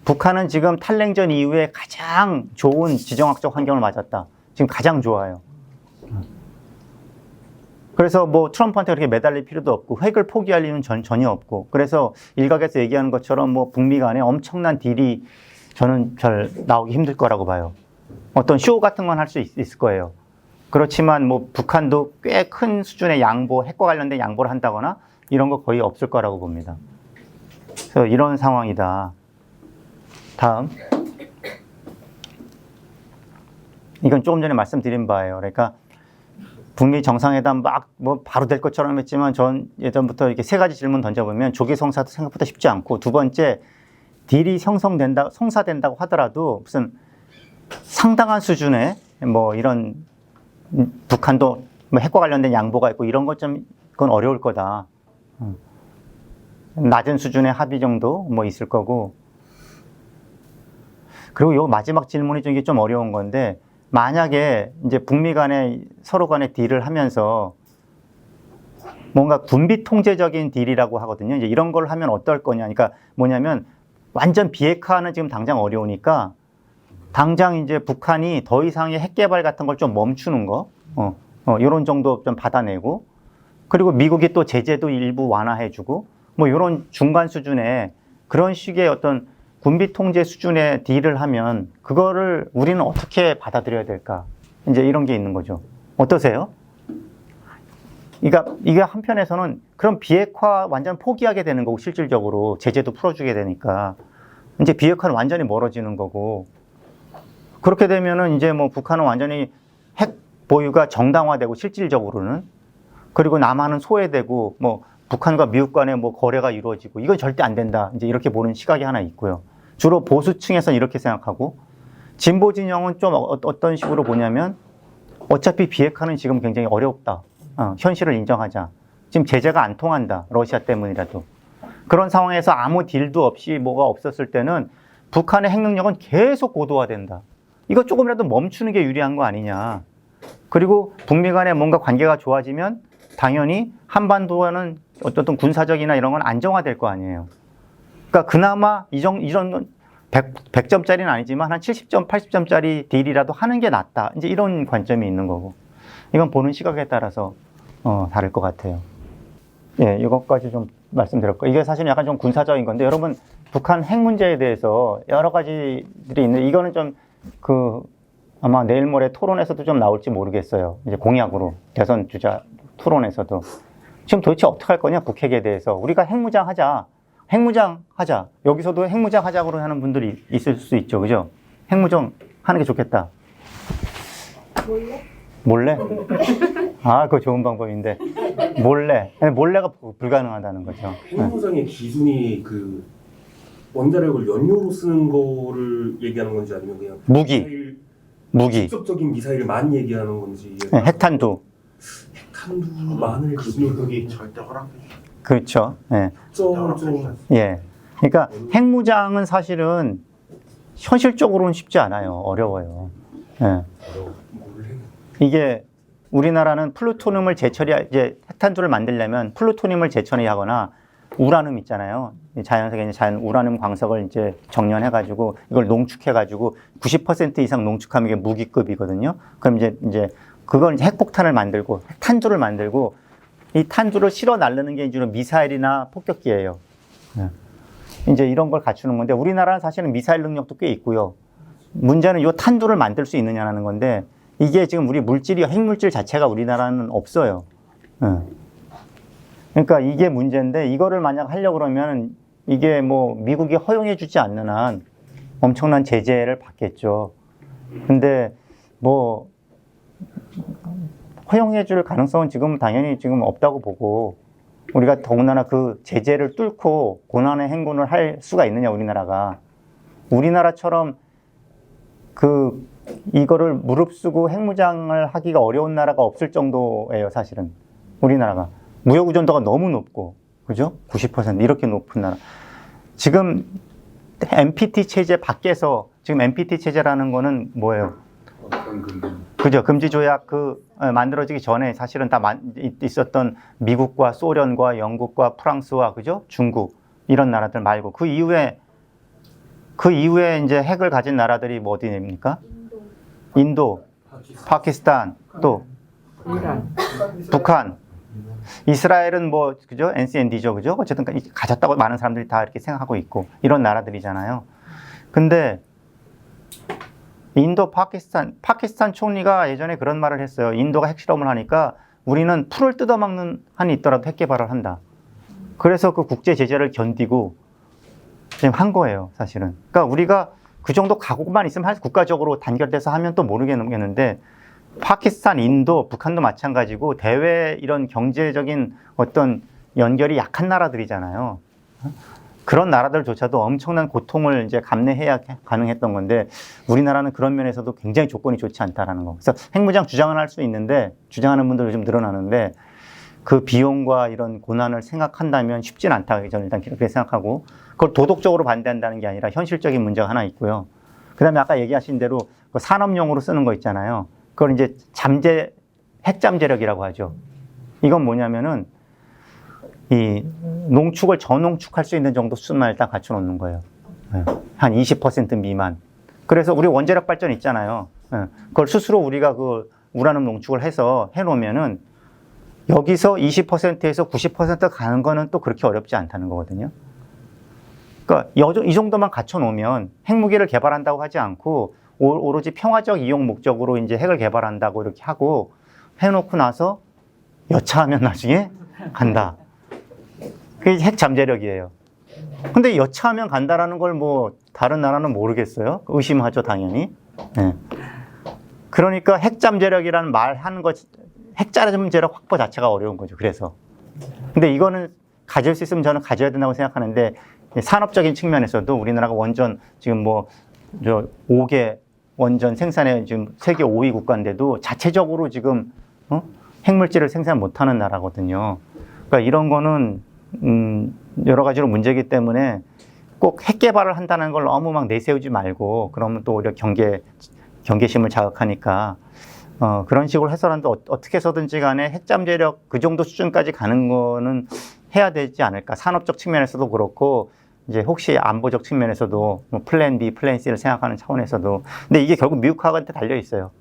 북한은 지금 탈냉전 이후에 가장 좋은 지정학적 환경을 맞았다. 지금 가장 좋아요. 그래서 뭐 트럼프한테 그렇게 매달릴 필요도 없고 핵을 포기할 이유는 전혀 없고 그래서 일각에서 얘기하는 것처럼 뭐 북미 간에 엄청난 딜이 저는 잘 나오기 힘들 거라고 봐요. 어떤 쇼 같은 건 할 수 있을 거예요. 그렇지만 뭐 북한도 꽤 큰 수준의 양보, 핵과 관련된 양보를 한다거나 이런 거 거의 없을 거라고 봅니다. 그래서 이런 상황이다. 다음. 이건 조금 전에 말씀드린 바예요. 그러니까 북미 정상회담 막 뭐 바로 될 것처럼 했지만 전 예전부터 이렇게 세 가지 질문 던져보면 조기 성사도 생각보다 쉽지 않고 두 번째 딜이 성사된다고 하더라도 무슨 상당한 수준의 뭐 이런 북한도 뭐 핵과 관련된 양보가 있고 이런 것 좀 그건 어려울 거다. 낮은 수준의 합의 정도 뭐 있을 거고. 그리고 요 마지막 질문이 이게 좀 어려운 건데 만약에 이제 북미 간에 서로 간에 딜을 하면서 뭔가 군비 통제적인 딜이라고 하거든요. 이제 이런 걸 하면 어떨 거냐. 그러니까 뭐냐면 완전 비핵화는 지금 당장 어려우니까 당장 이제 북한이 더 이상의 핵 개발 같은 걸 좀 멈추는 거, 이런 정도 좀 받아내고 그리고 미국이 또 제재도 일부 완화해주고 뭐 이런 중간 수준의 그런 식의 어떤 군비 통제 수준의 딜을 하면 그거를 우리는 어떻게 받아들여야 될까? 이제 이런 게 있는 거죠. 어떠세요? 그러니까 이게 한편에서는 그럼 비핵화 완전 포기하게 되는 거고 실질적으로 제재도 풀어주게 되니까 이제 비핵화는 완전히 멀어지는 거고 그렇게 되면은 이제 뭐 북한은 완전히 핵 보유가 정당화되고 실질적으로는 그리고 남한은 소외되고 뭐 북한과 미국 간에 뭐 거래가 이루어지고 이건 절대 안 된다. 이제 이렇게 보는 시각이 하나 있고요. 주로 보수층에서는 이렇게 생각하고 진보 진영은 좀 어떤 식으로 보냐면 어차피 비핵화는 지금 굉장히 어렵다. 현실을 인정하자. 지금 제재가 안 통한다. 러시아 때문이라도. 그런 상황에서 아무 딜도 없이 뭐가 없었을 때는 북한의 핵 능력은 계속 고도화된다. 이거 조금이라도 멈추는 게 유리한 거 아니냐. 그리고 북미 간에 뭔가 관계가 좋아지면 당연히 한반도는 어떤 군사적이나 이런 건 안정화될 거 아니에요. 그러니까 그나마 이런 100점짜리는 아니지만 한 70점, 80점짜리 딜이라도 하는 게 낫다. 이제 이런 관점이 있는 거고. 이건 보는 시각에 따라서 다를 것 같아요. 예, 이것까지 좀 말씀드렸고 이게 사실 약간 좀 군사적인 건데 여러분 북한 핵 문제에 대해서 여러 가지들이 있는데 이거는 좀 아마 내일 모레 토론에서도 좀 나올지 모르겠어요. 이제 공약으로 대선 주자 토론에서도 지금 도대체 어떻게 할 거냐 북핵에 대해서 우리가 핵무장 하자. 여기서도 핵무장 하자고 하는 분들이 있을 수 있죠. 그죠? 핵무장 하는 게 좋겠다. 몰래? 아, 그거 좋은 방법인데. 몰래가 불가능하다는 거죠. 핵무장의 기준이 그 원자력을 연료로 쓰는 거를 얘기하는 건지 아니면 그냥 무기. 직접적인 미사일만 얘기하는 건지. 네, 핵탄두. 핵탄두만을 기준으로 그게 절대 허락되지 그렇죠. 예. 좀 예. 그러니까 핵무장은 사실은 현실적으로는 쉽지 않아요. 어려워요. 예. 이게 우리나라는 플루토늄을 이제 핵탄두를 만들려면 플루토늄을 재처리하거나 우라늄 있잖아요. 자연세계 자연 우라늄 광석을 이제 정련해가지고 이걸 농축해가지고 90% 이상 농축하면 이게 무기급이거든요. 그럼 이제 그걸 이제 핵폭탄을 만들고 탄두를 만들고 이 탄두를 실어 날르는 게 이제 미사일이나 폭격기예요. 이제 이런 걸 갖추는 건데 우리나라는 사실은 미사일 능력도 꽤 있고요. 문제는 이 탄두를 만들 수 있느냐는 건데 이게 지금 우리 물질이 핵물질 자체가 우리나라는 없어요. 그러니까 이게 문제인데 이거를 만약 하려고 그러면 이게 뭐 미국이 허용해 주지 않는 한 엄청난 제재를 받겠죠. 근데 뭐 허용해 줄 가능성은 지금 당연히 지금 없다고 보고 우리가 더군다나 그 제재를 뚫고 고난의 행군을 할 수가 있느냐 우리나라가. 우리나라처럼 이거를 무릅쓰고 핵무장을 하기가 어려운 나라가 없을 정도예요, 사실은. 우리나라가. 무역 의존도가 너무 높고, 그죠? 90% 이렇게 높은 나라. 지금 NPT 체제 밖에서, 지금 NPT 체제라는 거는 뭐예요? 그죠? 금지 조약 만들어지기 전에 사실은 다 있었던 미국과 소련과 영국과 프랑스와, 그죠? 중국, 이런 나라들 말고, 그 이후에 이제 핵을 가진 나라들이 뭐 어디입니까? 인도, 파키스탄, 또 북한, 이스라엘은 뭐 그죠? NCND죠, 그죠? 어쨌든 가졌다고 많은 사람들이 다 이렇게 생각하고 있고 이런 나라들이잖아요. 근데 인도, 파키스탄 총리가 예전에 그런 말을 했어요. 인도가 핵실험을 하니까 우리는 풀을 뜯어먹는 한이 있더라도 핵 개발을 한다. 그래서 그 국제 제재를 견디고 지금 한 거예요, 사실은. 그러니까 우리가 그 정도 각오만 있으면 국가적으로 단결돼서 하면 또 모르겠는데 파키스탄, 인도, 북한도 마찬가지고 대외 이런 경제적인 어떤 연결이 약한 나라들이잖아요. 그런 나라들조차도 엄청난 고통을 이제 감내해야 가능했던 건데 우리나라는 그런 면에서도 굉장히 조건이 좋지 않다라는 거. 그래서 핵무장 주장은 할 수 있는데 주장하는 분들 요즘 늘어나는데 그 비용과 이런 고난을 생각한다면 쉽진 않다. 저는 일단 그렇게 생각하고 그걸 도덕적으로 반대한다는 게 아니라 현실적인 문제가 하나 있고요. 그 다음에 아까 얘기하신 대로 그 산업용으로 쓰는 거 있잖아요. 그걸 이제 핵잠재력이라고 하죠. 이건 뭐냐면은 이 농축을 저농축할 수 있는 정도 수준만 일단 갖춰놓는 거예요. 한 20% 미만. 그래서 우리 원자력 발전 있잖아요. 그걸 스스로 우리가 그 우라늄 농축을 해서 해놓으면은 여기서 20%에서 90% 가는 거는 또 그렇게 어렵지 않다는 거거든요. 그러니까 이 정도만 갖춰놓으면 핵무기를 개발한다고 하지 않고 오로지 평화적 이용 목적으로 이제 핵을 개발한다고 이렇게 하고 해놓고 나서 여차하면 나중에 간다. 그게 핵 잠재력이에요. 근데 여차하면 간다라는 걸 뭐 다른 나라는 모르겠어요. 의심하죠, 당연히. 네. 그러니까 핵 잠재력이라는 말 하는 것, 핵 잠재력 확보 자체가 어려운 거죠. 그래서. 근데 이거는 가질 수 있으면 저는 가져야 된다고 생각하는데 산업적인 측면에서도 우리나라가 원전 지금 뭐 5개 원전 생산에 지금 세계 5위 국가인데도 자체적으로 지금 핵물질을 생산 못하는 나라거든요. 그러니까 이런 거는 여러 가지로 문제이기 때문에 꼭 핵 개발을 한다는 걸 너무 막 내세우지 말고 그러면 또 오히려 경계심을 자극하니까 그런 식으로 해서라도 어떻게 해서든지 간에 핵잠재력 그 정도 수준까지 가는 거는 해야 되지 않을까. 산업적 측면에서도 그렇고 이제 혹시 안보적 측면에서도 뭐 플랜 B, 플랜 C를 생각하는 차원에서도. 근데 이게 결국 미국하고한테 달려 있어요.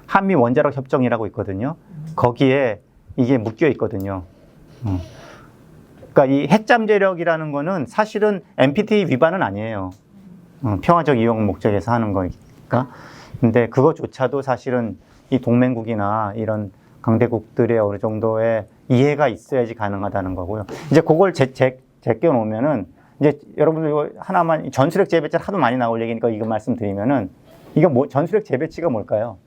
한미 원자력 협정이라고 있거든요. 거기에 이게 묶여 있거든요. 그러니까 이 핵잠재력이라는 거는 사실은 NPT 위반은 아니에요. 평화적 이용 목적에서 하는 거니까. 근데 그것조차도 사실은 이 동맹국이나 이런 강대국들의 어느 정도의 이해가 있어야지 가능하다는 거고요. 이제 그걸 제껴 놓으면은 이제 여러분들 이거 하나만 전술핵 재배치 하도 많이 나올 얘기니까 이거 말씀드리면은 이거 뭐 전술핵 재배치가 뭘까요?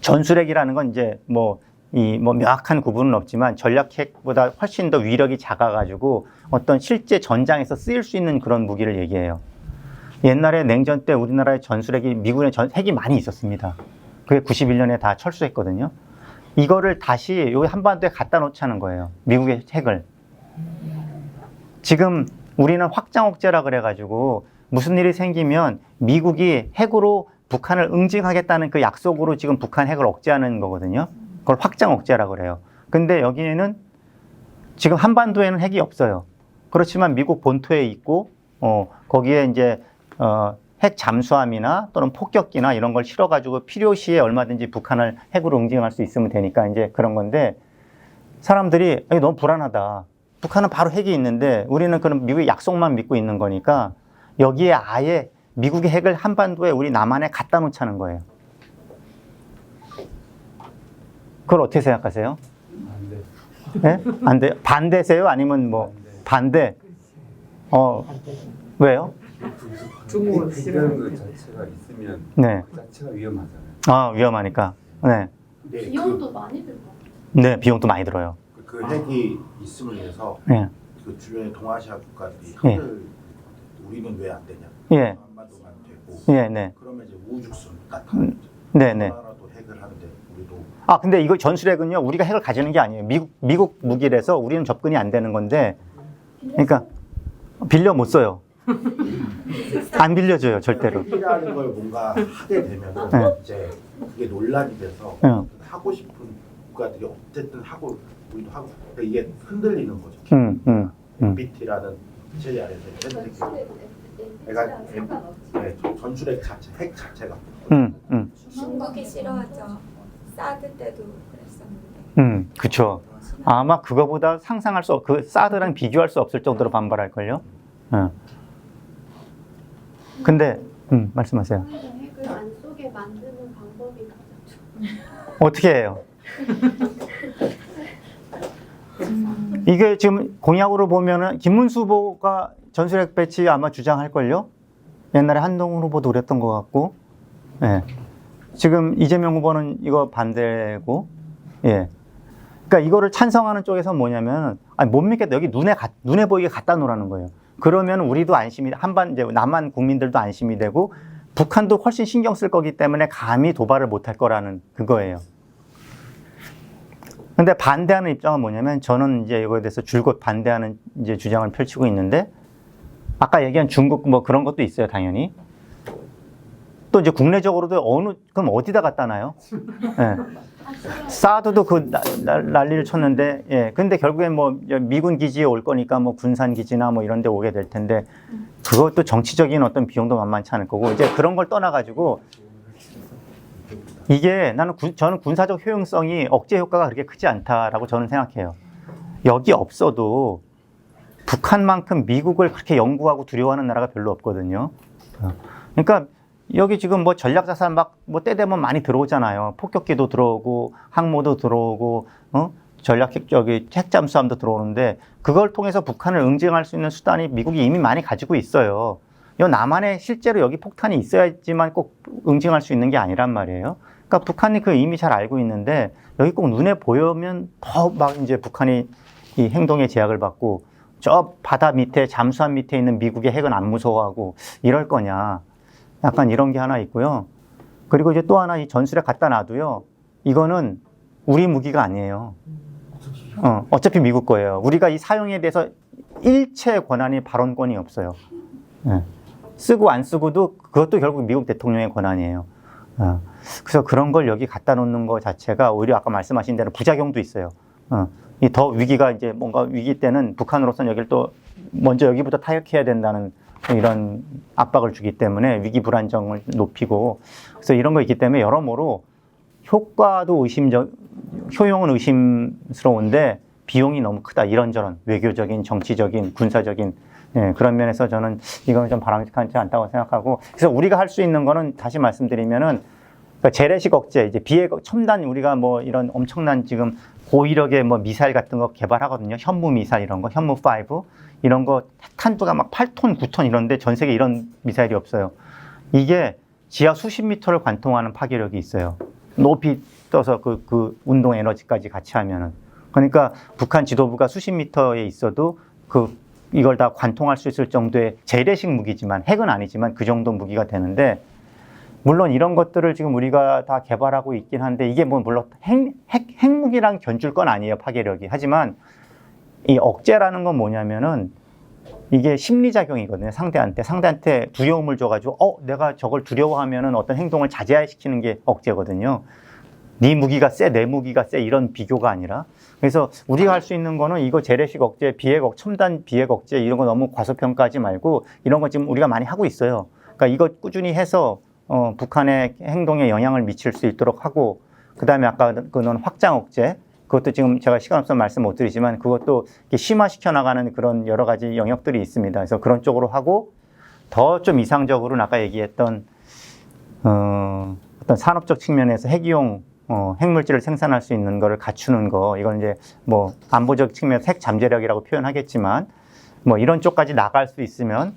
전술핵이라는 건 이제 뭐 명확한 구분은 없지만 전략핵보다 훨씬 더 위력이 작아가지고 어떤 실제 전장에서 쓰일 수 있는 그런 무기를 얘기해요. 옛날에 냉전 때 우리나라의 전술핵이 미국의 핵이 많이 있었습니다. 그게 91년에 다 철수했거든요. 이거를 다시 여기 한반도에 갖다 놓자는 거예요. 미국의 핵을. 지금 우리는 확장 억제라 그래가지고 무슨 일이 생기면 미국이 핵으로 북한을 응징하겠다는 그 약속으로 지금 북한 핵을 억제하는 거거든요. 그걸 확장 억제라 그래요. 근데 여기에는 지금 한반도에는 핵이 없어요. 그렇지만 미국 본토에 있고 거기에 이제 핵 잠수함이나 또는 폭격기나 이런 걸 실어가지고 필요시에 얼마든지 북한을 핵으로 응징할 수 있으면 되니까 이제 그런 건데 사람들이 너무 불안하다. 북한은 바로 핵이 있는데 우리는 그런 미국의 약속만 믿고 있는 거니까 여기에 아예 미국의 핵을 한반도에 우리 남한에 갖다 놓자는 거예요. 그걸 어떻게 생각하세요? 네? 안 돼요? 반대세요? 아니면 뭐 반대? 왜요? 중국은 싫어하는 것 자체가 있으면 네. 그 자체가 위험하잖아요. 아, 위험하니까. 네. 근데 비용도 많이 들고. 네, 비용도 많이 들어요. 그 핵이 있음을 위해서 네. 그 주변의 동아시아 국가들이 예. 핵을 우리는 왜 안 되냐? 예. 한반도만 되고 예, 네. 그러면 이제 우죽순 나타나죠. 네, 네. 나라도 핵을 하는데 우리도 아, 근데 이거 전술핵은요, 우리가 핵을 가지는 게 아니에요. 미국 무기라서 우리는 접근이 안 되는 건데, 그러니까 빌려 못 써요. 안 빌려줘요, 절대로. 핵이라는 걸 뭔가 하게 되면 네. 이제 그게 논란이 돼서 네. 하고 싶은 국가들이 어쨌든 하고 우리도 하고 그러니까 이게 흔들리는 거죠. NPT라는 체제 아래서 전술핵 자체, 핵 자체가 중국이 싫어하죠. 사드 때도 그랬었는데. 그쵸. 아마 그거보다 상상할 수 그 사드랑 비교할 수 없을 정도로 반발할걸요. 근데, 말씀하세요. 핵을 안 쏘게 만드는 방법이 가장 어떻게 해요? 이게 지금 공약으로 보면은 김문수 후보가 전술핵 배치 아마 주장할걸요? 옛날에 한동훈 후보도 그랬던 것 같고, 예. 지금 이재명 후보는 이거 반대고, 예. 그러니까 이거를 찬성하는 쪽에서 뭐냐면, 아니, 못 믿겠다. 여기 눈에 보이게 갖다 놓으라는 거예요. 그러면 우리도 안심이, 이제 남한 국민들도 안심이 되고, 북한도 훨씬 신경 쓸 거기 때문에 감히 도발을 못 할 거라는 그거예요. 근데 반대하는 입장은 뭐냐면 저는 이제 이거에 대해서 줄곧 반대하는 이제 주장을 펼치고 있는데 아까 얘기한 중국 뭐 그런 것도 있어요, 당연히. 또 이제 국내적으로도 그럼 어디다 갖다 놔요? 예. 사드도 그 난리를 쳤는데, 예. 근데 결국엔 뭐 미군 기지에 올 거니까 뭐 군산 기지나 뭐 이런 데 오게 될 텐데 그것도 정치적인 어떤 비용도 만만치 않을 거고 이제 그런 걸 떠나가지고 이게 저는 군사적 효용성이 억제 효과가 그렇게 크지 않다라고 저는 생각해요. 여기 없어도 북한만큼 미국을 그렇게 연구하고 두려워하는 나라가 별로 없거든요. 그러니까 여기 지금 뭐 전략자산 뭐 때 되면 많이 들어오잖아요. 폭격기도 들어오고 항모도 들어오고 핵 잠수함도 들어오는데 그걸 통해서 북한을 응징할 수 있는 수단이 미국이 이미 많이 가지고 있어요. 남한에 실제로 여기 폭탄이 있어야지만 꼭 응징할 수 있는 게 아니란 말이에요. 그러니까 북한이 그 이미 잘 알고 있는데 여기 꼭 눈에 보이면 더 막 이제 북한이 이 행동에 제약을 받고 저 바다 밑에 잠수함 밑에 있는 미국의 핵은 안 무서워하고 이럴 거냐. 약간 이런 게 하나 있고요. 그리고 이제 또 하나 이 전술에 갖다 놔도요. 이거는 우리 무기가 아니에요. 어차피 미국 거예요. 우리가 이 사용에 대해서 일체 권한이 발언권이 없어요. 네. 쓰고 안 쓰고도 그것도 결국 미국 대통령의 권한이에요. 그래서 그런 걸 여기 갖다 놓는 것 자체가 오히려 아까 말씀하신 대로 부작용도 있어요. 이 더 위기가 이제 뭔가 위기 때는 북한으로서는 여기를 또 먼저 여기부터 타격해야 된다는 이런 압박을 주기 때문에 위기 불안정을 높이고 그래서 이런 거 있기 때문에 여러모로 효과도 효용은 의심스러운데 비용이 너무 크다. 이런저런 외교적인, 정치적인, 군사적인 그런 면에서 저는 이거는 좀 바람직하지 않다고 생각하고 그래서 우리가 할 수 있는 거는 다시 말씀드리면은 그러니까 재래식 억제, 이제 첨단 우리가 뭐 이런 엄청난 지금 고위력의 뭐 미사일 같은 거 개발하거든요. 현무 미사일 이런 거, 현무5 이런 거 탄두가 막 8톤, 9톤 이런데 전 세계 이런 미사일이 없어요. 이게 지하 수십 미터를 관통하는 파괴력이 있어요. 높이 떠서 그 운동 에너지까지 같이 하면은. 그러니까 북한 지도부가 수십 미터에 있어도 이걸 다 관통할 수 있을 정도의 재래식 무기지만 핵은 아니지만 그 정도 무기가 되는데 물론 이런 것들을 지금 우리가 다 개발하고 있긴 한데 이게 뭐 물론 핵무기랑 견줄 건 아니에요, 파괴력이. 하지만 이 억제라는 건 뭐냐면은 이게 심리작용이거든요, 상대한테 두려움을 줘가지고 내가 저걸 두려워하면은 어떤 행동을 자제시키는 게 억제거든요. 네 무기가 세, 내 무기가 세 이런 비교가 아니라 그래서 우리가 할 수 있는 거는 이거 재래식 억제, 첨단 비핵 억제 이런 거 너무 과소평가하지 말고 이런 거 지금 우리가 많이 하고 있어요. 그러니까 이거 꾸준히 해서 북한의 행동에 영향을 미칠 수 있도록 하고, 그 다음에 아까 그는 확장 억제, 그것도 지금 제가 시간 없어서 말씀 못 드리지만 그것도 이렇게 심화시켜 나가는 그런 여러 가지 영역들이 있습니다. 그래서 그런 쪽으로 하고, 더 좀 이상적으로는 아까 얘기했던 어떤 산업적 측면에서 핵이용 핵물질을 생산할 수 있는 거를 갖추는 거, 이건 이제 뭐 안보적 측면에서 핵 잠재력이라고 표현하겠지만 뭐 이런 쪽까지 나갈 수 있으면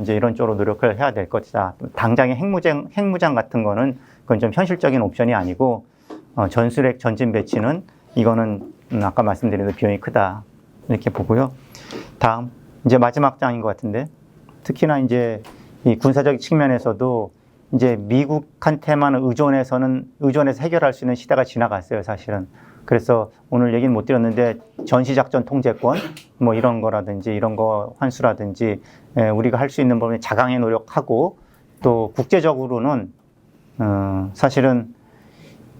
이제 이런 쪽으로 노력을 해야 될 것이다. 당장의 핵무장 같은 거는 그건 좀 현실적인 옵션이 아니고 전술핵 전진 배치는 이거는 아까 말씀드린 대로 비용이 크다 이렇게 보고요. 다음 이제 마지막 장인 것 같은데, 특히나 이제 이 군사적 측면에서도 이제 미국한테만 의존해서 해결할 수 있는 시대가 지나갔어요, 사실은. 그래서 오늘 얘기는 못 드렸는데 전시작전 통제권 뭐 이런 거라든지 이런 거 환수라든지 우리가 할 수 있는 범위 자강에 노력하고, 또 국제적으로는 사실은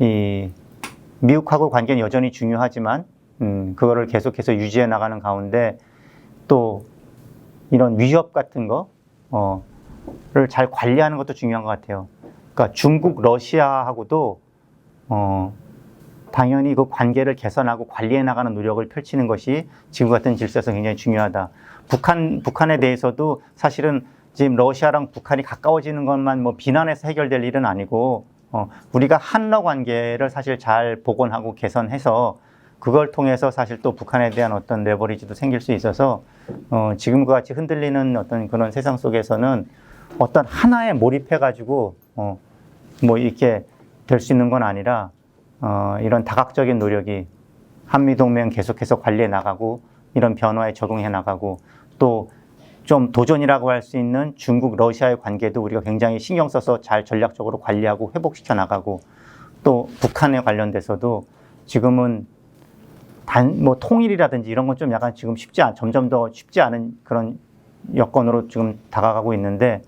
이 미국하고 관계는 여전히 중요하지만 그거를 계속해서 유지해 나가는 가운데 또 이런 위협 같은 거를 잘 관리하는 것도 중요한 것 같아요. 그러니까 중국, 러시아하고도 당연히 그 관계를 개선하고 관리해 나가는 노력을 펼치는 것이 지금 같은 질서에서 굉장히 중요하다. 북한에 대해서도 사실은 지금 러시아랑 북한이 가까워지는 것만 뭐 비난해서 해결될 일은 아니고, 우리가 한러 관계를 사실 잘 복원하고 개선해서 그걸 통해서 사실 또 북한에 대한 어떤 레버리지도 생길 수 있어서 지금과 같이 흔들리는 어떤 그런 세상 속에서는 어떤 하나에 몰입해가지고 뭐 이렇게 될 수 있는 건 아니라 이런 다각적인 노력이 한미동맹 계속해서 관리해 나가고 이런 변화에 적응해 나가고, 또 좀 도전이라고 할 수 있는 중국, 러시아의 관계도 우리가 굉장히 신경 써서 잘 전략적으로 관리하고 회복시켜 나가고, 또 북한에 관련돼서도 지금은 뭐 통일이라든지 이런 건 좀 약간 지금 점점 더 쉽지 않은 그런 여건으로 지금 다가가고 있는데,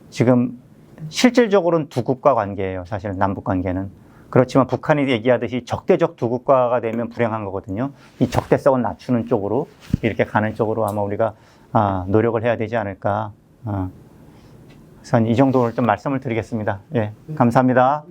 지금 실질적으로는 두 국가 관계예요. 사실은 남북 관계는. 그렇지만 북한이 얘기하듯이 적대적 두 국가가 되면 불행한 거거든요. 이 적대성을 낮추는 쪽으로, 이렇게 가는 쪽으로 아마 우리가 노력을 해야 되지 않을까. 그래서 이 정도를 좀 말씀을 드리겠습니다. 예, 감사합니다.